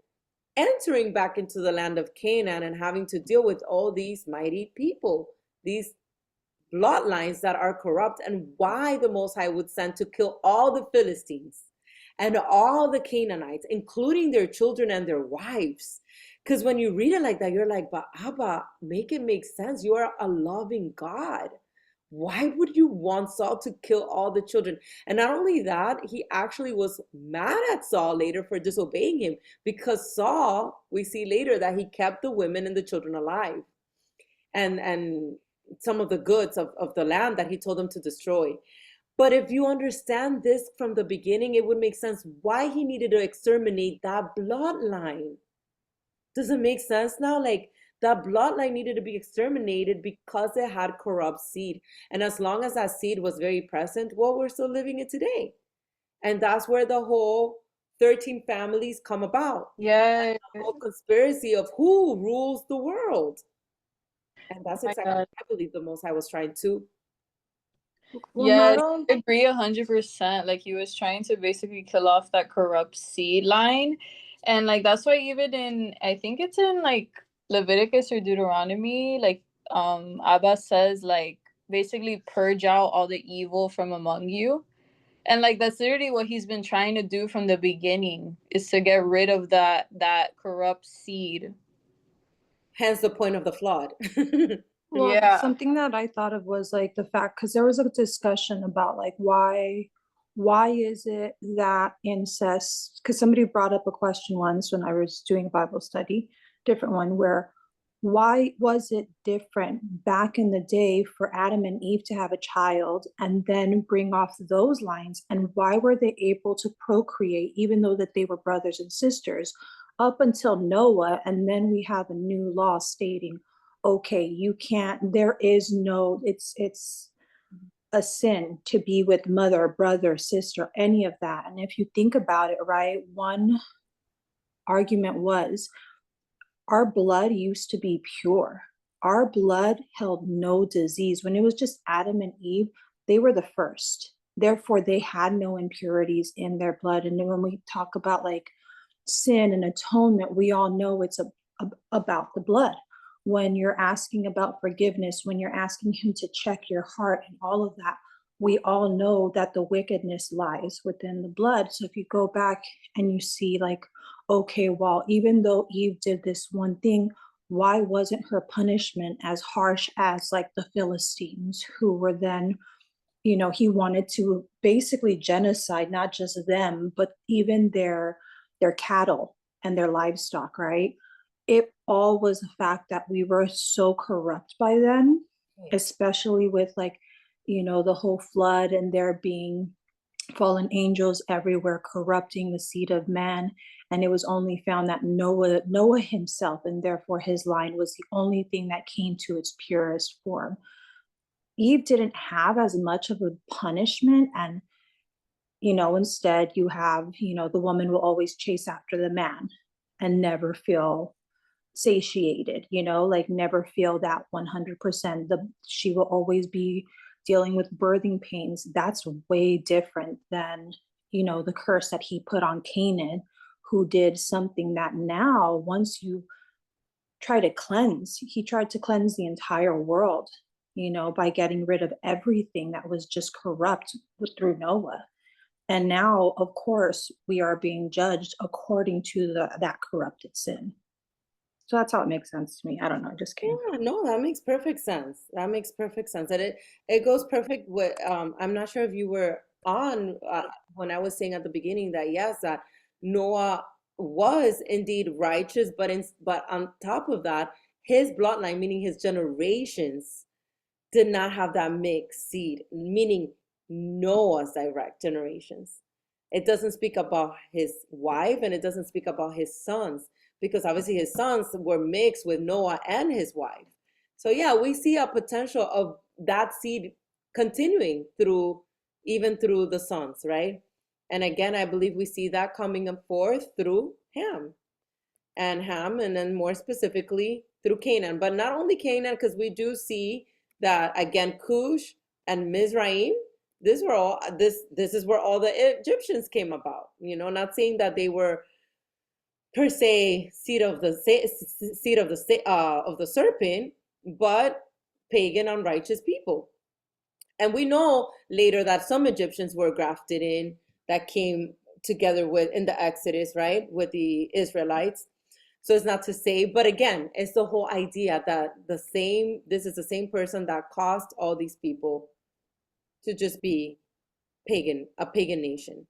entering back into the land of Canaan and having to deal with all these mighty people, these bloodlines that are corrupt, and why the Most High would send to kill all the Philistines and all the Canaanites, including their children and their wives. Because when you read it like that, you're like, but Abba, make it make sense. You are a loving God. Why would you want Saul to kill all the children? And not only that, he actually was mad at Saul later for disobeying him, because Saul, we see later that he kept the women and the children alive, and some of the goods of the land that he told them to destroy. But if you understand this from the beginning, it would make sense why he needed to exterminate that bloodline. Does it make sense now? Like, that bloodline needed to be exterminated because it had corrupt seed. And as long as that seed was very present, well, we're still living it today. And that's where the whole 13 families come about. Yeah. The whole conspiracy of who rules the world. And that's My exactly God. what I believe the Most High was trying to. Well, Yes, not all- I agree 100%. Like he was trying to basically kill off that corrupt seed line. And like that's why even in, I think it's in like Leviticus or Deuteronomy, like Abba says like basically purge out all the evil from among you. And like that's literally what he's been trying to do from the beginning, is to get rid of that corrupt seed. Hence the point of the flood. Well, Yeah. something that I thought of was like the fact, because there was a discussion about like why is it that incest, because somebody brought up a question once when I was doing Bible study, different one, where why was it different back in the day for Adam and Eve to have a child and then bring off those lines, and why were they able to procreate even though that they were brothers and sisters up until Noah? And then we have a new law stating, okay, you can't, there is no, it's a sin to be with mother, brother, sister, any of that. And if you think about it, right, one argument was our blood used to be pure. Our blood held no disease. When it was just Adam and Eve, they were the first. Therefore, they had no impurities in their blood. And then when we talk about like sin and atonement, we all know it's about the blood. When you're asking about forgiveness, when you're asking him to check your heart and all of that, we all know that the wickedness lies within the blood. So if you go back and you see like, okay, well, even though Eve did this one thing, why wasn't her punishment as harsh as like the Philistines, who were then, you know, he wanted to basically genocide not just them, but even their cattle and their livestock, right? It all was the fact that we were so corrupt by then, especially with like, you know, the whole flood and there being fallen angels everywhere corrupting the seed of man. And it was only found that Noah himself, and therefore his line, was the only thing that came to its purest form. Eve didn't have as much of a punishment, and you know, instead you have, you know, the woman will always chase after the man and never feel satiated, you know, like never feel that 100%. She will always be dealing with birthing pains. That's way different than, you know, the curse that he put on Canaan, who did something that now, once you try to cleanse, he tried to cleanse the entire world, you know, by getting rid of everything that was just corrupt through Noah. And now, of course, we are being judged according to that corrupted sin. So that's how it makes sense to me. I don't know, it just came. Yeah, no, that makes perfect sense. That makes perfect sense. And it goes perfect with, I'm not sure if you were on when I was saying at the beginning that, yes, that Noah was indeed righteous, but on top of that, his bloodline, meaning his generations, did not have that mixed seed, meaning Noah's direct generations. It doesn't speak about his wife, and it doesn't speak about his sons, because obviously his sons were mixed with Noah and his wife. So yeah, we see a potential of that seed continuing even through the sons, right? And again, I believe we see that coming forth through Ham, and then more specifically through Canaan. But not only Canaan, because we do see that again, Cush and Mizraim, this is where all the Egyptians came about. Not saying that they were per se seed of the serpent, but pagan, unrighteous people. And we know later that some Egyptians were grafted in, that came together in the Exodus, right, with the Israelites. So it's not to say, but again, it's the whole idea that this is the same person that caused all these people to just be a pagan nation.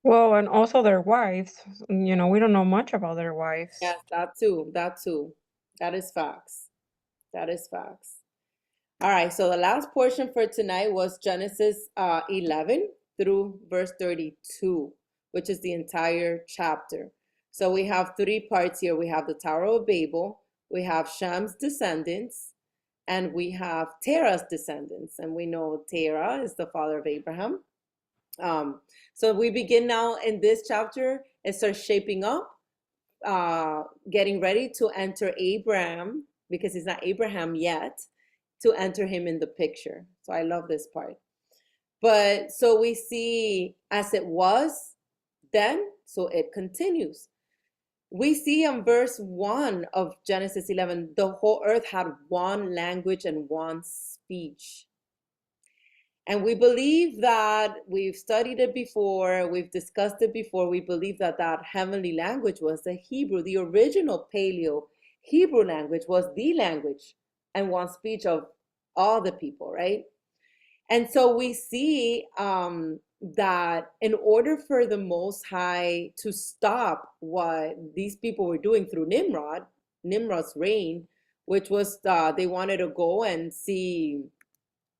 Well, and also their wives. We don't know much about their wives. Yes, that too. That is facts. All right, so the last portion for tonight was Genesis 11 through verse 32, which is the entire chapter. So we have 3 parts here. We have the Tower of Babel, we have Sham's descendants, and we have Terah's descendants. And we know Terah is the father of Abraham. So we begin now in this chapter. It starts shaping up, getting ready to enter Abraham, because he's not Abraham yet, to enter him in the picture. So I love this part. But so we see as it was then, so it continues. We see in verse 1 of Genesis 11, the whole earth had one language and one speech. And we believe that we've studied it before, we've discussed it before. We believe that heavenly language was the Hebrew. The original Paleo Hebrew language was the language and one speech of all the people, right? And so we see that in order for the Most High to stop what these people were doing through Nimrod's reign, which was they wanted to go and see.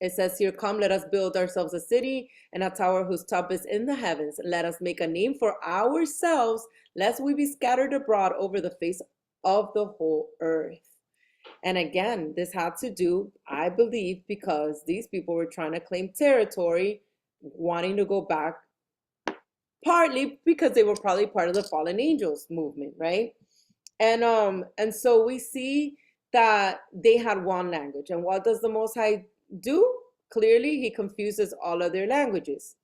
It says here, "Come, let us build ourselves a city and a tower whose top is in the heavens. Let us make a name for ourselves, lest we be scattered abroad over the face of the whole earth." And again, this had to do, I believe, because these people were trying to claim territory, wanting to go back, partly because they were probably part of the fallen angels movement, right? And so we see that they had one language. And what does the Most High do? Clearly, he confuses all of their languages.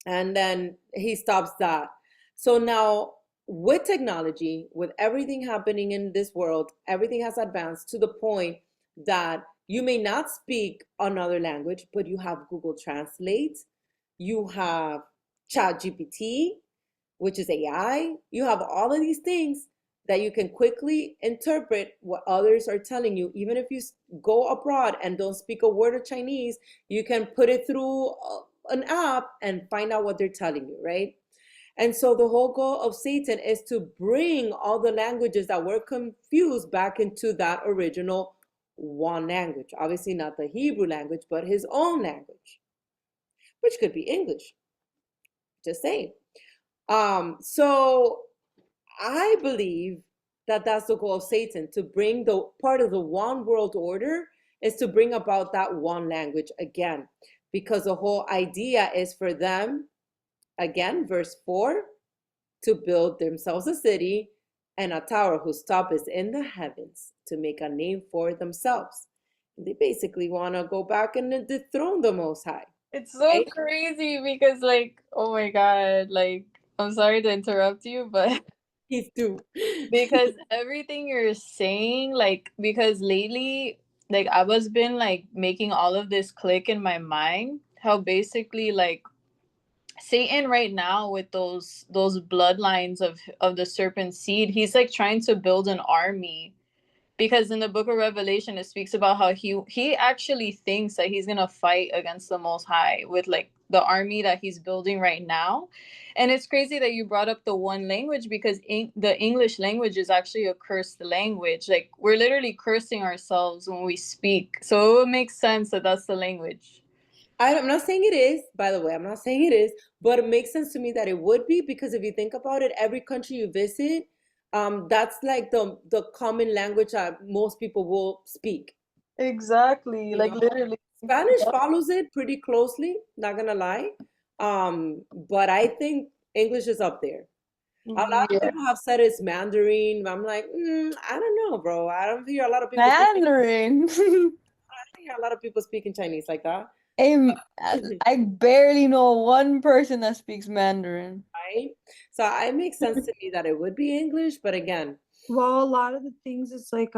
And then he stops that. So now, with technology, with everything happening in this world, everything has advanced to the point that you may not speak another language, but you have Google Translate, you have ChatGPT, which is AI, you have all of these things that you can quickly interpret what others are telling you. Even if you go abroad and don't speak a word of Chinese, you can put it through an app and find out what they're telling you, right? And so the whole goal of Satan is to bring all the languages that were confused back into that original one language. Obviously not the Hebrew language, but his own language, which could be English. Just saying. So I believe that that's the goal of Satan, to bring the part of the one world order is to bring about that one language again, because the whole idea is for them, again, verse 4, to build themselves a city and a tower whose top is in the heavens, to make a name for themselves. They basically want to go back and dethrone the Most High. It's so crazy because, like, oh my God, like, I'm sorry to interrupt you, but Please do. because everything you're saying, like, because lately, like, I was been like making all of this click in my mind, how basically, like, Satan right now with those bloodlines of the serpent seed, he's like trying to build an army, because in the book of Revelation it speaks about how he actually thinks that he's gonna fight against the Most High with like the army that he's building right now. And it's crazy that you brought up the one language, because the English language is actually a cursed language. Like, we're literally cursing ourselves when we speak. So it would make sense that that's the language. I'm not saying it is, by the way, I'm not saying it is, but it makes sense to me that it would be, because if you think about it, every country you visit, that's like the common language that most people will speak. Exactly. You Like, know? literally. Spanish follows it pretty closely, not gonna lie. But I think English is up there. A lot of Yeah. people have said it's Mandarin. I'm like, I don't know, bro. I don't hear a lot of people Mandarin. hear a lot of people speaking Chinese like that. I barely know one person that speaks Mandarin. Right? So it makes sense to me that it would be English, but again, Well, a lot of the things, it's like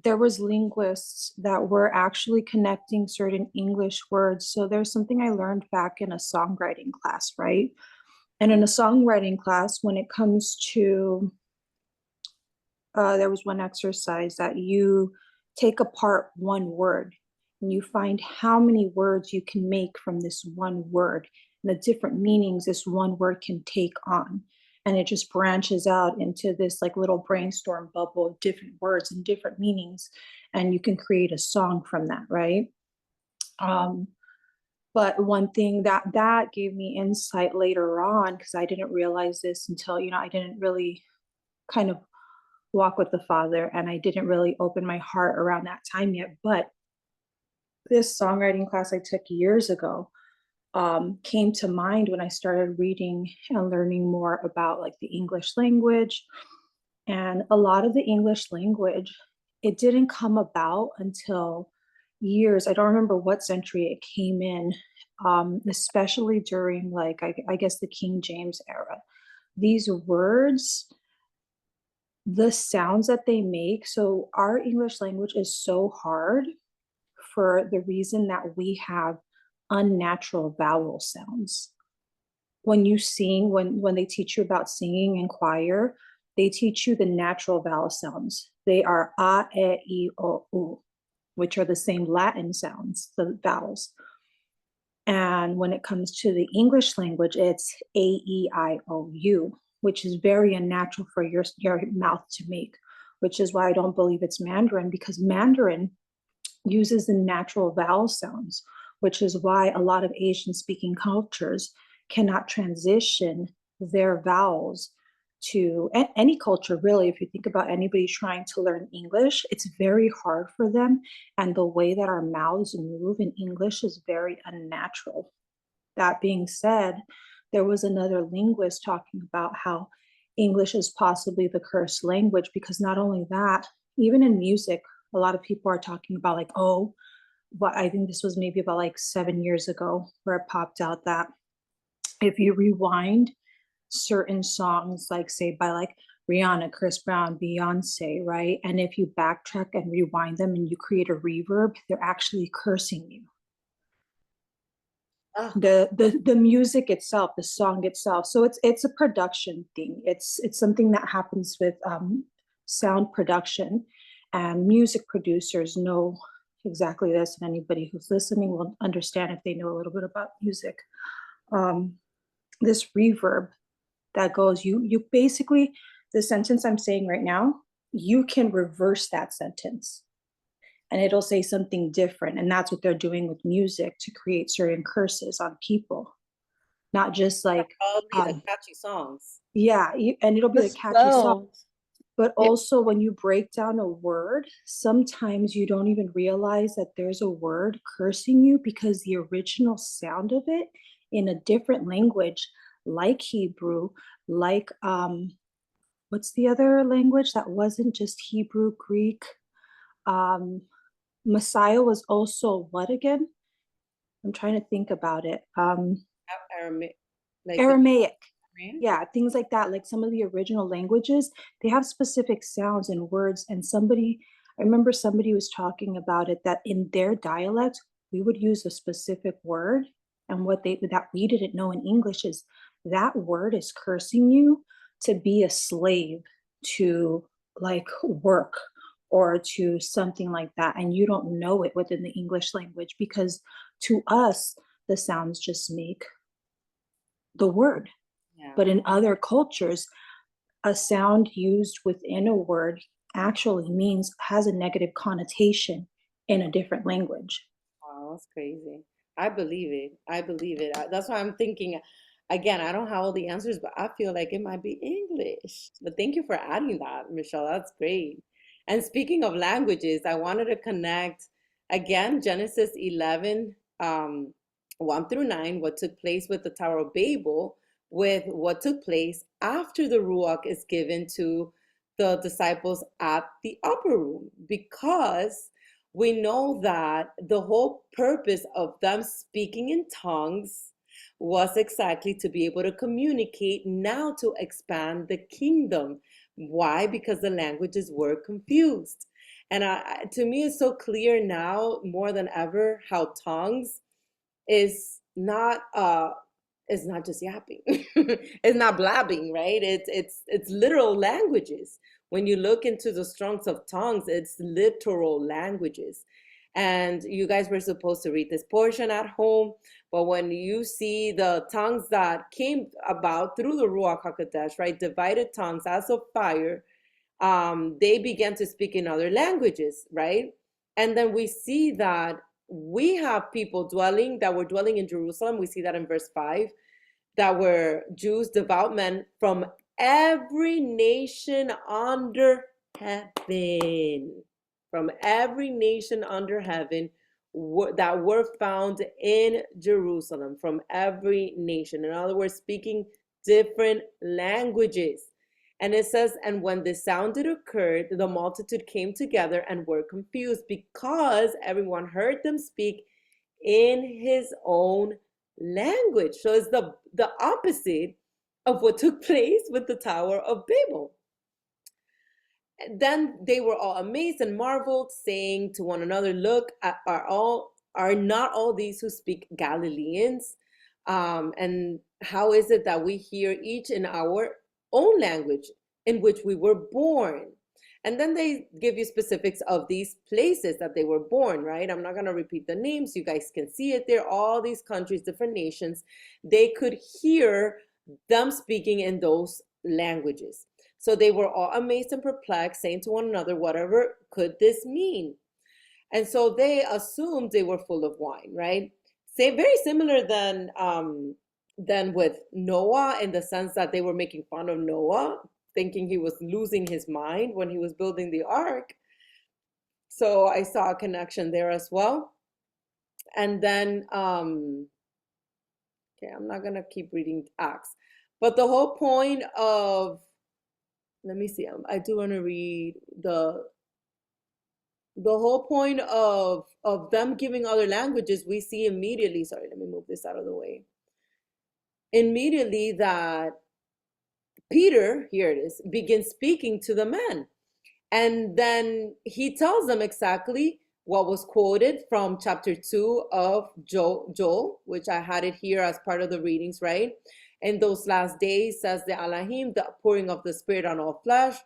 there was linguists that were actually connecting certain English words. So there's something I learned back in a songwriting class, right? And in a songwriting class, when it comes to there was one exercise that you take apart one word and you find how many words you can make from this one word and the different meanings this one word can take on. And it just branches out into this like little brainstorm bubble of different words and different meanings. And you can create a song from that, right? But one thing that gave me insight later on, because I didn't realize this until, I didn't really kind of walk with the Father, and I didn't really open my heart around that time yet. But this songwriting class I took years ago came to mind when I started reading and learning more about like the English language. And a lot of the English language, it didn't come about until years. I don't remember what century it came in, especially during like, I guess the King James era. These words, the sounds that they make. So our English language is so hard for the reason that we have unnatural vowel sounds. When you sing, when they teach you about singing in choir, they teach you the natural vowel sounds. They are a, e, I, o, u, which are the same Latin sounds, the vowels. And when it comes to the English language, it's a, e, I, o, u, which is very unnatural for your mouth to make, which is why I don't believe it's Mandarin, because Mandarin uses the natural vowel sounds, which is why a lot of Asian speaking cultures cannot transition their vowels to any culture, really. If you think about anybody trying to learn English, it's very hard for them. And the way that our mouths move in English is very unnatural. That being said, there was another linguist talking about how English is possibly the cursed language, because not only that, even in music, a lot of people are talking about like, I think this was maybe about like 7 years ago where it popped out that if you rewind certain songs, like say by like Rihanna, Chris Brown, Beyonce, right? And if you backtrack and rewind them and you create a reverb, they're actually cursing you. The music itself, the song itself. So it's a production thing. It's something that happens with sound production, and music producers know exactly this, and anybody who's listening will understand if they know a little bit about music. This reverb that goes, you basically, the sentence I'm saying right now, you can reverse that sentence and it'll say something different. And that's what they're doing with music to create certain curses on people. Not just like the catchy songs. Yeah, and it'll be the catchy song. But also when you break down a word, sometimes you don't even realize that there's a word cursing you, because the original sound of it in a different language, like Hebrew, like what's the other language that wasn't just Hebrew, Greek? Messiah was also what again? I'm trying to think about it. Aramaic. Aramaic. Yeah, things like that. Like some of the original languages, they have specific sounds and words. And I remember somebody was talking about it, that in their dialect, we would use a specific word. And that we didn't know in English is that word is cursing you to be a slave, to like work, or to something like that. And you don't know it within the English language, because to us, the sounds just make the word. Yeah. But in other cultures, a sound used within a word actually has a negative connotation in a different language. Wow, that's crazy. I believe it. I believe it. That's why I'm thinking, again, I don't have all the answers, but I feel like it might be English. But thank you for adding that, Michelle. That's great. And speaking of languages, I wanted to connect again Genesis 11, 1 through 9, what took place with the Tower of Babel, with what took place after the Ruach is given to the disciples at the upper room, because we know that the whole purpose of them speaking in tongues was exactly to be able to communicate, now to expand the kingdom. Why? Because the languages were confused. And to me, it's so clear now more than ever how tongues is not just yapping. It's not blabbing, right? It's literal languages. When you look into the Strongs of Tongues, it's literal languages. And you guys were supposed to read this portion at home, but when you see the tongues that came about through the Ruach HaKodesh, right, divided tongues as of fire, they began to speak in other languages, right? And then we see that we have people that were dwelling in Jerusalem. We see that in verse 5, that were Jews, devout men from every nation under heaven. From every nation under heaven that were found in Jerusalem, from every nation. In other words, speaking different languages. And it says, and when the sound had occurred, the multitude came together and were confused, because everyone heard them speak in his own language. So it's the opposite of what took place with the Tower of Babel. And then they were all amazed and marveled, saying to one another, look, are not all these who speak Galileans? And how is it that we hear each in our own language in which we were born? And then they give you specifics of these places that they were born, right? I'm not going to repeat the names. You guys can see it there. All these countries, different nations, they could hear them speaking in those languages. So they were all amazed and perplexed, saying to one another, whatever could this mean? And so they assumed they were full of wine, right? Very similar than with Noah, in the sense that they were making fun of Noah, thinking he was losing his mind when he was building the ark. So I saw a connection there as well. And then, okay, I'm not going to keep reading Acts. But the whole point of, let me see, I do want to read the whole point of them giving other languages. We see immediately, sorry, let me move this out of the way. Immediately that Peter, here it is, begins speaking to the men. And then he tells them exactly what was quoted from chapter 2 of Joel, which I had it here as part of the readings, right? In those last days, says the Elohim, the pouring of the Spirit on all flesh,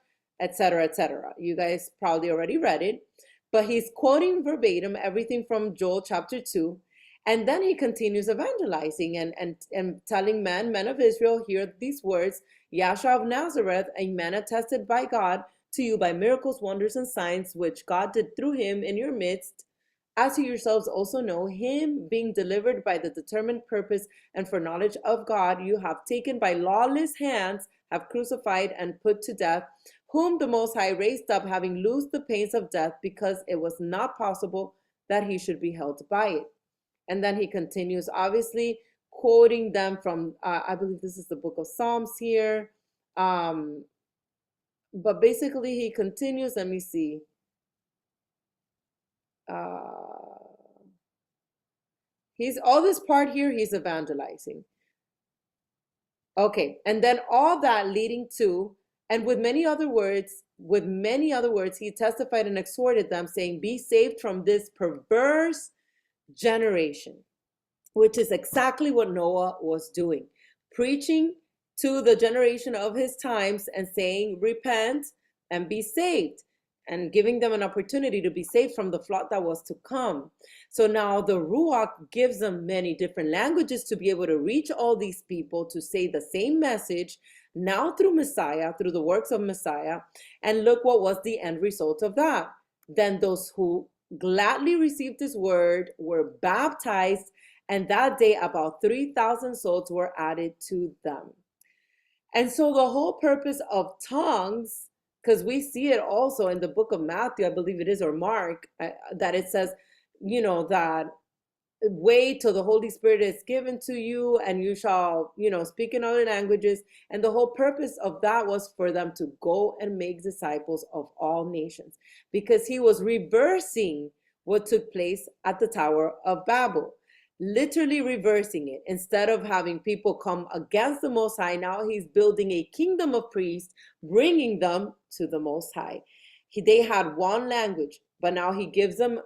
etc., etc. You guys probably already read it, but he's quoting verbatim everything from Joel chapter 2. And then he continues evangelizing and telling men of Israel, hear these words, Yahshua of Nazareth, a man attested by God to you by miracles, wonders, and signs, which God did through him in your midst, as you yourselves also know, him being delivered by the determined purpose and foreknowledge of God, you have taken by lawless hands, have crucified and put to death, whom the Most High raised up, having loosed the pains of death, because it was not possible that he should be held by it. And then he continues, obviously, quoting them from, I believe this is the book of Psalms here. But basically, he continues, let me see. He's all this part here, he's evangelizing. Okay, and then all that leading to, and with many other words, he testified and exhorted them, saying, be saved from this perverse generation, which is exactly what Noah was doing, preaching to the generation of his times and saying, repent and be saved. and giving them an opportunity to be saved from the flood that was to come. So now the Ruach gives them many different languages to be able to reach all these people, to say the same message, now through Messiah, through the works of Messiah. And look what was the end result of that. Then those who gladly received his word were baptized, and that day about 3,000 souls were added to them. And so the whole purpose of tongues, because we see it also in the book of Matthew, I believe it is, or Mark, that it says, that wait till the Holy Spirit is given to you and you shall, speak in other languages. And the whole purpose of that was for them to go and make disciples of all nations, because he was reversing what took place at the Tower of Babel. Literally reversing it. Instead of having people come against the Most High, now he's building a kingdom of priests, bringing them to the Most High. They had one language, but now he gives them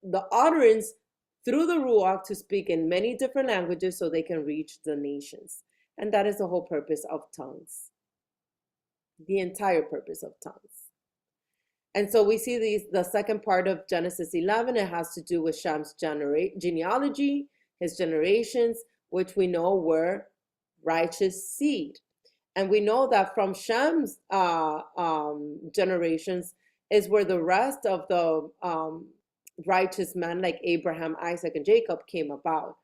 the utterance through the Ruach to speak in many different languages so they can reach the nations. And that is the whole purpose of tongues. The entire purpose of tongues. And so we see the second part of Genesis 11. It has to do with Sham's genealogy, his generations, which we know were righteous seed. And we know that from Sham's generations is where the rest of the righteous men like Abraham, Isaac, and Jacob came about.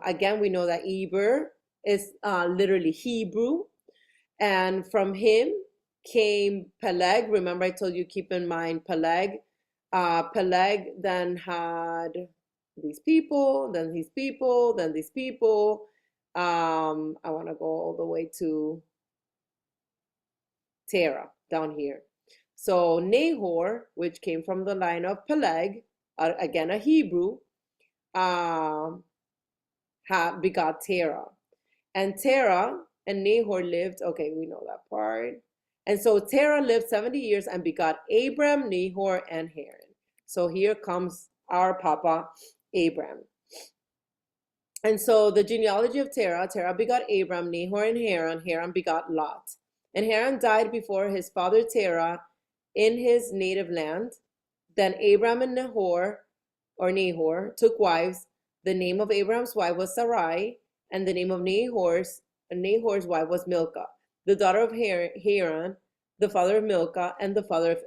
Again, we know that Eber is literally Hebrew. And from him came Peleg. Remember, I told you, keep in mind Peleg. Peleg then had these people, then these people, then these people. I want to go all the way to Terah down here. So Nahor, which came from the line of Peleg, again a Hebrew, begot Terah. And Terah and Nahor lived, okay, we know that part. And so Terah lived 70 years and begot Abram, Nahor, and Haran. So here comes our Papa, Abram. And so the genealogy of Terah begot Abram, Nahor, and Haran. Haran begot Lot. And Haran died before his father Terah in his native land. Then Abram and Nahor took wives. The name of Abraham's wife was Sarai, and the name of Nahor's wife was Milcah, the daughter of Haran, the father of Milcah, and the father of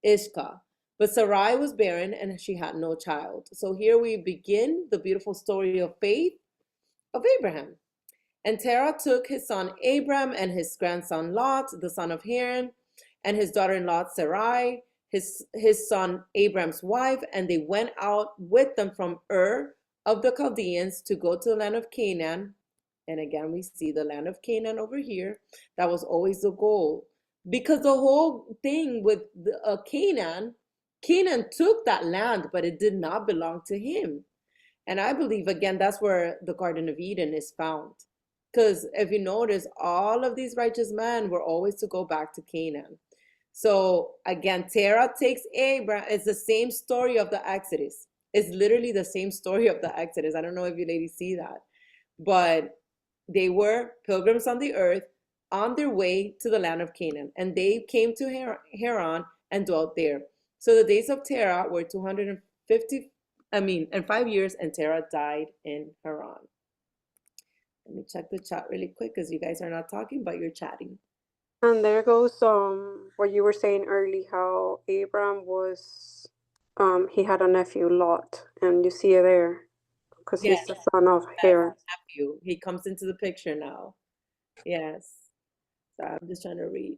Ishka. But Sarai was barren, and she had no child. So here we begin the beautiful story of faith of Abraham. And Terah took his son Abram and his grandson Lot, the son of Haran, and his daughter-in-law Sarai, his son Abram's wife, and they went out with them from Ur of the Chaldeans to go to the land of Canaan. And again, we see the land of Canaan over here. That was always the goal. Because the whole thing with Canaan took that land, but it did not belong to him. And I believe, again, that's where the Garden of Eden is found. Because if you notice, all of these righteous men were always to go back to Canaan. So again, Terah takes Abram. It's the same story of the Exodus. It's literally the same story of the Exodus. I don't know if you ladies see that. But they were pilgrims on the earth on their way to the land of Canaan. And they came to Haran and dwelt there. So the days of Terah were 5 years, and Terah died in Haran. Let me check the chat really quick because you guys are not talking, but you're chatting. And there goes what you were saying early, how Abram was he had a nephew, Lot, and you see it there because he's the son of Haran. Nephew. He comes into the picture now. Yes. So I'm just trying to read.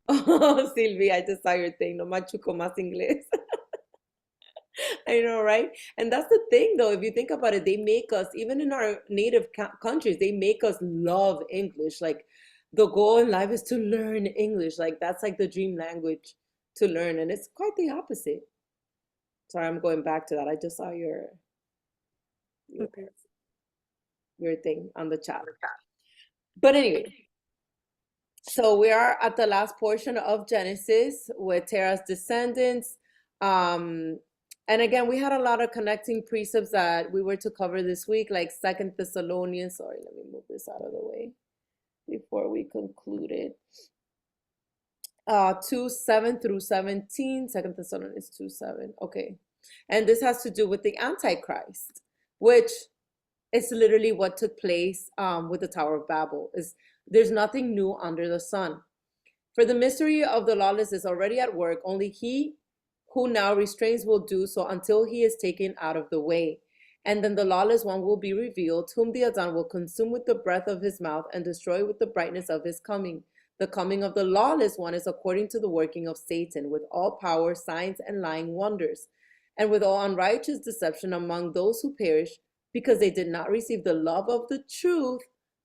Oh, Sylvia, I just saw your thing. No machuco más inglés. I know, right? And that's the thing, though. If you think about it, they make us, even in our native countries, they make us love English. Like, the goal in life is to learn English. Like, that's like the dream language to learn. And it's quite the opposite. Sorry, I'm going back to that. I just saw your thing on the chat. But anyway, so we are at the last portion of Genesis with Terah's descendants. And again, we had a lot of connecting precepts that we were to cover this week, like 2 Thessalonians. Sorry, let me move this out of the way before we conclude it. 2, 7 through 17, 2 Thessalonians 2, 7. Okay. And this has to do with the Antichrist, which is literally what took place with the Tower of Babel. There's nothing new under the sun. For the mystery of the lawless is already at work. Only he who now restrains will do so until he is taken out of the way. And then the lawless one will be revealed, whom the Adon will consume with the breath of his mouth and destroy with the brightness of his coming. The coming of the lawless one is according to the working of Satan, with all power, signs, and lying wonders, and with all unrighteous deception among those who perish, because they did not receive the love of the truth,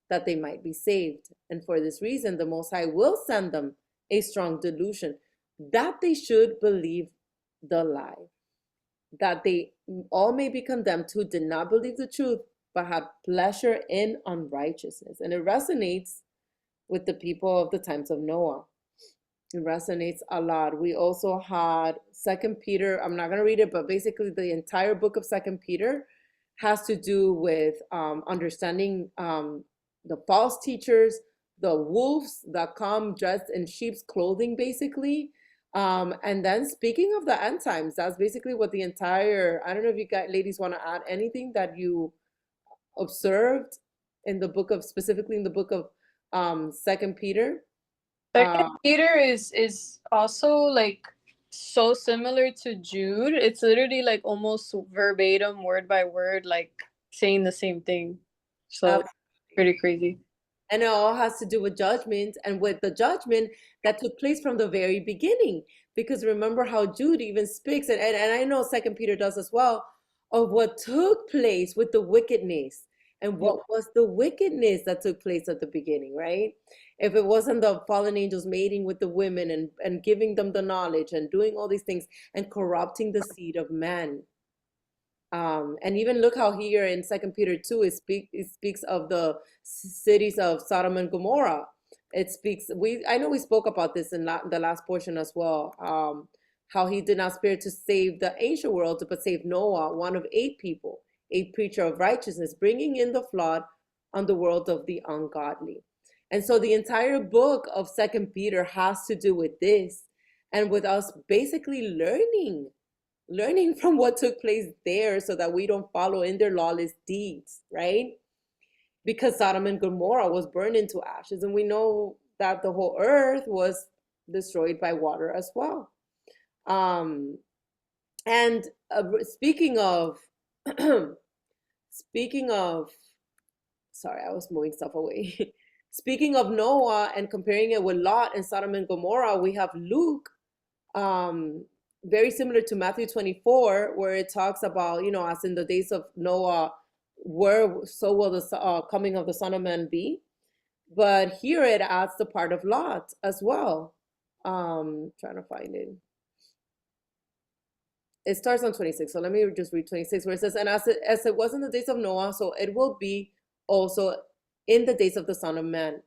that they might be saved. And for this reason, the Most High will send them a strong delusion, that they should believe the lie, that they all may be condemned who did not believe the truth, but had pleasure in unrighteousness. And it resonates with the people of the times of Noah. It resonates a lot. We also had 2 Peter. I'm not going to read it, but basically the entire book of 2 Peter has to do with understanding the false teachers, the wolves that come dressed in sheep's clothing, basically. And then speaking of the end times, that's basically what the entire, I don't know if you guys, ladies, want to add anything that you observed in the book of, specifically in the book of 2 Peter. Second Peter is also like so similar to Jude. It's literally like almost verbatim, word by word, like saying the same thing. So pretty crazy. And it all has to do with judgment, and with the judgment that took place from the very beginning. Because remember how Jude even speaks, and I know 2 Peter does as well, of what took place with the wickedness. And what was the wickedness that took place at the beginning, right? If it wasn't the fallen angels mating with the women and giving them the knowledge and doing all these things and corrupting the seed of man. And even look how here in 2 Peter 2, it speaks of the cities of Sodom and Gomorrah. It speaks, I know we spoke about this in the last portion as well, how he did not spare to save the ancient world, but save Noah, one of 8 people, a preacher of righteousness, bringing in the flood on the world of the ungodly. And so the entire book of 2 Peter has to do with this, and with us basically learning from what took place there, so that we don't follow in their lawless deeds, right? Because Sodom and Gomorrah was burned into ashes, and we know that the whole earth was destroyed by water as well. And speaking of, sorry, I was moving stuff away. Speaking of Noah and comparing it with Lot and Sodom and Gomorrah, we have Luke, very similar to Matthew 24, where it talks about, as in the days of Noah, so will the coming of the Son of Man be. But here it adds the part of Lot as well. Trying to find it. It starts on 26, so let me just read 26, where it says, and as it was in the days of Noah, so it will be also in the days of the Son of Man.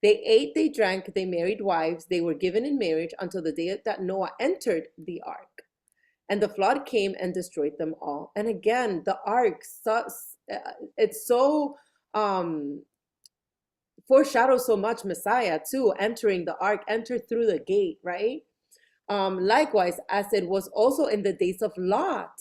They ate, they drank, they married wives, they were given in marriage until the day that Noah entered the ark. And the flood came and destroyed them all. And again, the ark, it's so foreshadows so much Messiah too, entering the ark, enter through the gate, right? Likewise, as it was also in the days of Lot,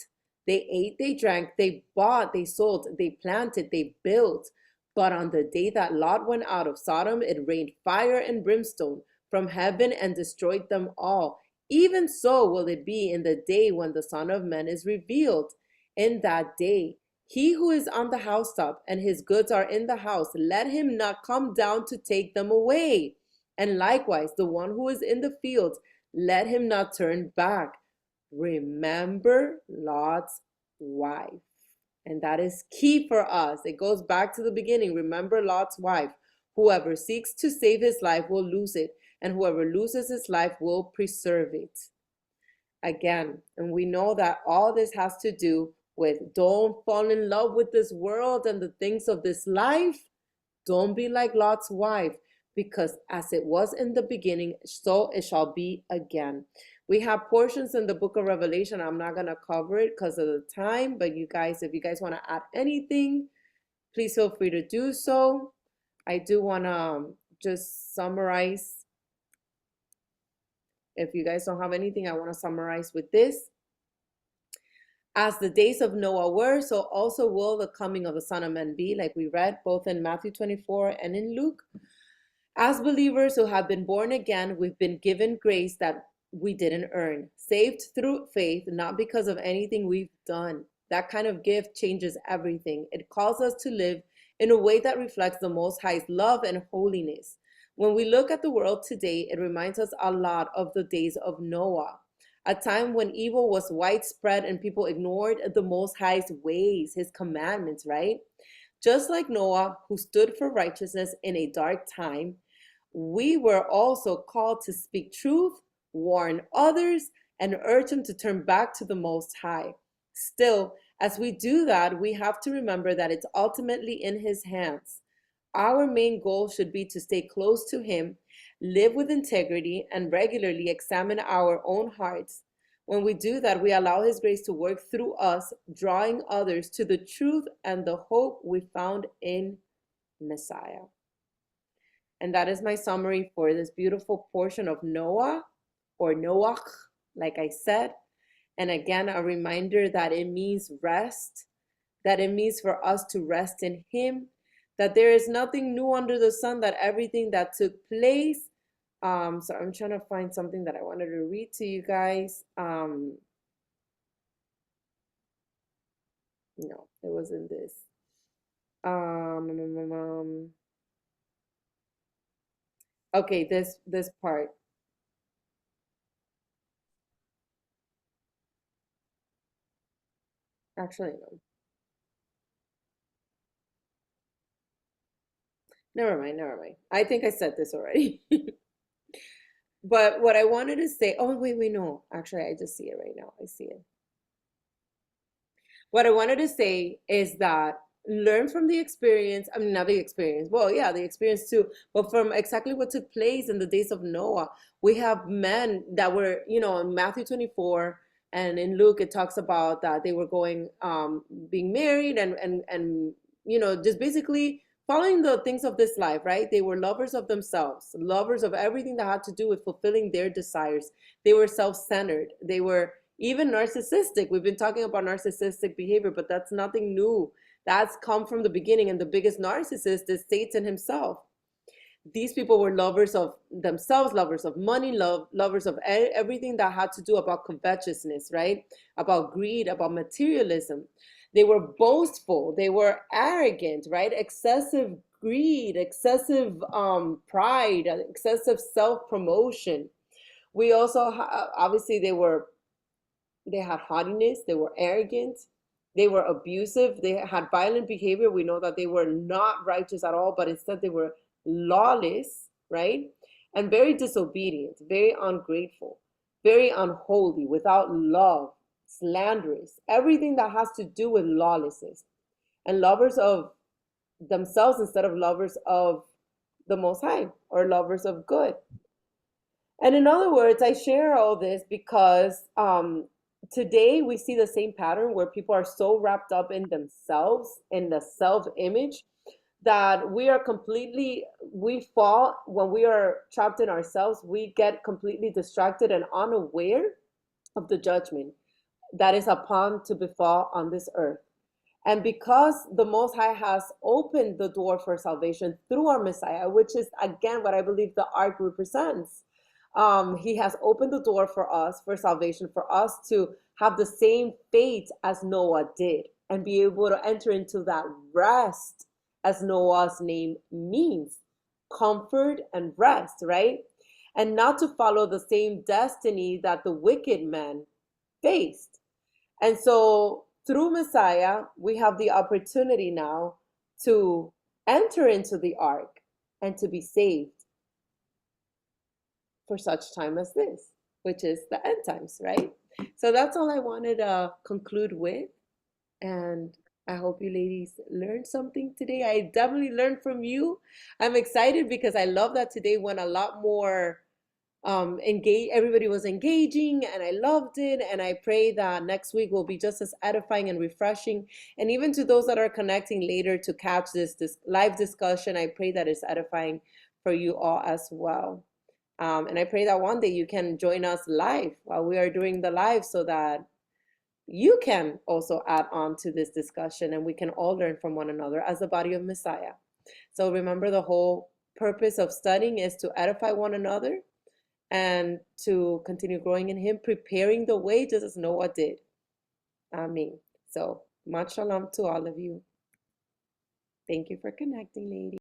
they ate, they drank, they bought, they sold, they planted, they built. But on the day that Lot went out of Sodom, it rained fire and brimstone from heaven and destroyed them all. Even so will it be in the day when the Son of Man is revealed. In that day, he who is on the housetop and his goods are in the house, let him not come down to take them away. And likewise, the one who is in the field, let him not turn back. Remember Lot's wife. And that is key for us. It goes back to the beginning. Remember Lot's wife. Whoever seeks to save his life will lose it, and whoever loses his life will preserve it. Again, and we know that all this has to do with don't fall in love with this world and the things of this life. Don't be like Lot's wife, because as it was in the beginning, so it shall be again. We have portions in the book of Revelation. I'm not going to cover it because of the time, but you guys, if you guys want to add anything, please feel free to do so. I do want to just summarize If you guys don't have anything, I want to summarize with this. As the days of Noah were, so also will the coming of the Son of Man be, like we read both in Matthew 24 and in Luke. As believers who have been born again, we've been given grace that we didn't earn, saved through faith, not because of anything we've done. That kind of gift changes everything. It calls us to live in a way that reflects the Most High's love and holiness. When we look at the world today, it reminds us a lot of the days of Noah, a time when evil was widespread and people ignored the Most High's ways, his commandments, right? Just like Noah, who stood for righteousness in a dark time, we were also called to speak truth, warn others, and urge them to turn back to the Most High. Still, as we do that, we have to remember that it's ultimately in his hands. Our main goal should be to stay close to him, live with integrity, and regularly examine our own hearts. When we do that, we allow his grace to work through us, drawing others to the truth and the hope we found in Messiah. And that is my summary for this beautiful portion of Noah, or Noach, like I said. And again, a reminder that it means rest, that it means for us to rest in him, that there is nothing new under the sun, that everything that took place. So I'm trying to find something that I wanted to read to you guys. No, it wasn't this. Okay, this part. Actually, no. Never mind. I think I said this already. But what I wanted to say, oh, wait, no. Actually, I just see it right now. I see it. What I wanted to say is that learn from the experience. I mean, not the experience. Well, yeah, the experience too. But from exactly what took place in the days of Noah, we have men that were, in Matthew 24 and in Luke, it talks about that they were going, being married and just basically following the things of this life, right? They were lovers of themselves, lovers of everything that had to do with fulfilling their desires. They were self-centered. They were even narcissistic. We've been talking about narcissistic behavior, but that's nothing new. That's come from the beginning, and the biggest narcissist is Satan himself. These people were lovers of themselves, lovers of money, lovers of everything that had to do about covetousness, right? About greed, about materialism. They were boastful. They were arrogant, right? Excessive greed, excessive pride, excessive self-promotion. We also, obviously, they had haughtiness. They were arrogant. They were abusive. They had violent behavior. We know that they were not righteous at all, but instead they were lawless, right? And very disobedient, very ungrateful, very unholy, without love, slanderous, everything that has to do with lawlessness, and lovers of themselves instead of lovers of the Most High, or lovers of good. And in other words, I share all this because today we see the same pattern where people are so wrapped up in themselves, in the self-image, that we fall when we are trapped in ourselves. We get completely distracted and unaware of the judgment that is upon to befall on this earth. And because the Most High has opened the door for salvation through our Messiah, which is again what I believe the ark represents, he has opened the door for us for salvation, for us to have the same fate as Noah did and be able to enter into that rest, as Noah's name means, comfort and rest, right? And not to follow the same destiny that the wicked man faced. And so through Messiah, we have the opportunity now to enter into the ark and to be saved for such time as this, which is the end times, right? So that's all I wanted to conclude with. And I hope you ladies learned something today. I definitely learned from you. I'm excited because I love that today went a lot more everybody was engaging, and I loved it. And I pray that next week will be just as edifying and refreshing. And even to those that are connecting later to catch this live discussion, I pray that it's edifying for you all as well. And I pray that one day you can join us live while we are doing the live so that you can also add on to this discussion and we can all learn from one another as the body of Messiah. So remember, the whole purpose of studying is to edify one another and to continue growing in Him, preparing the way just as Noah did. Amen. So much shalom to all of you. Thank you for connecting, ladies.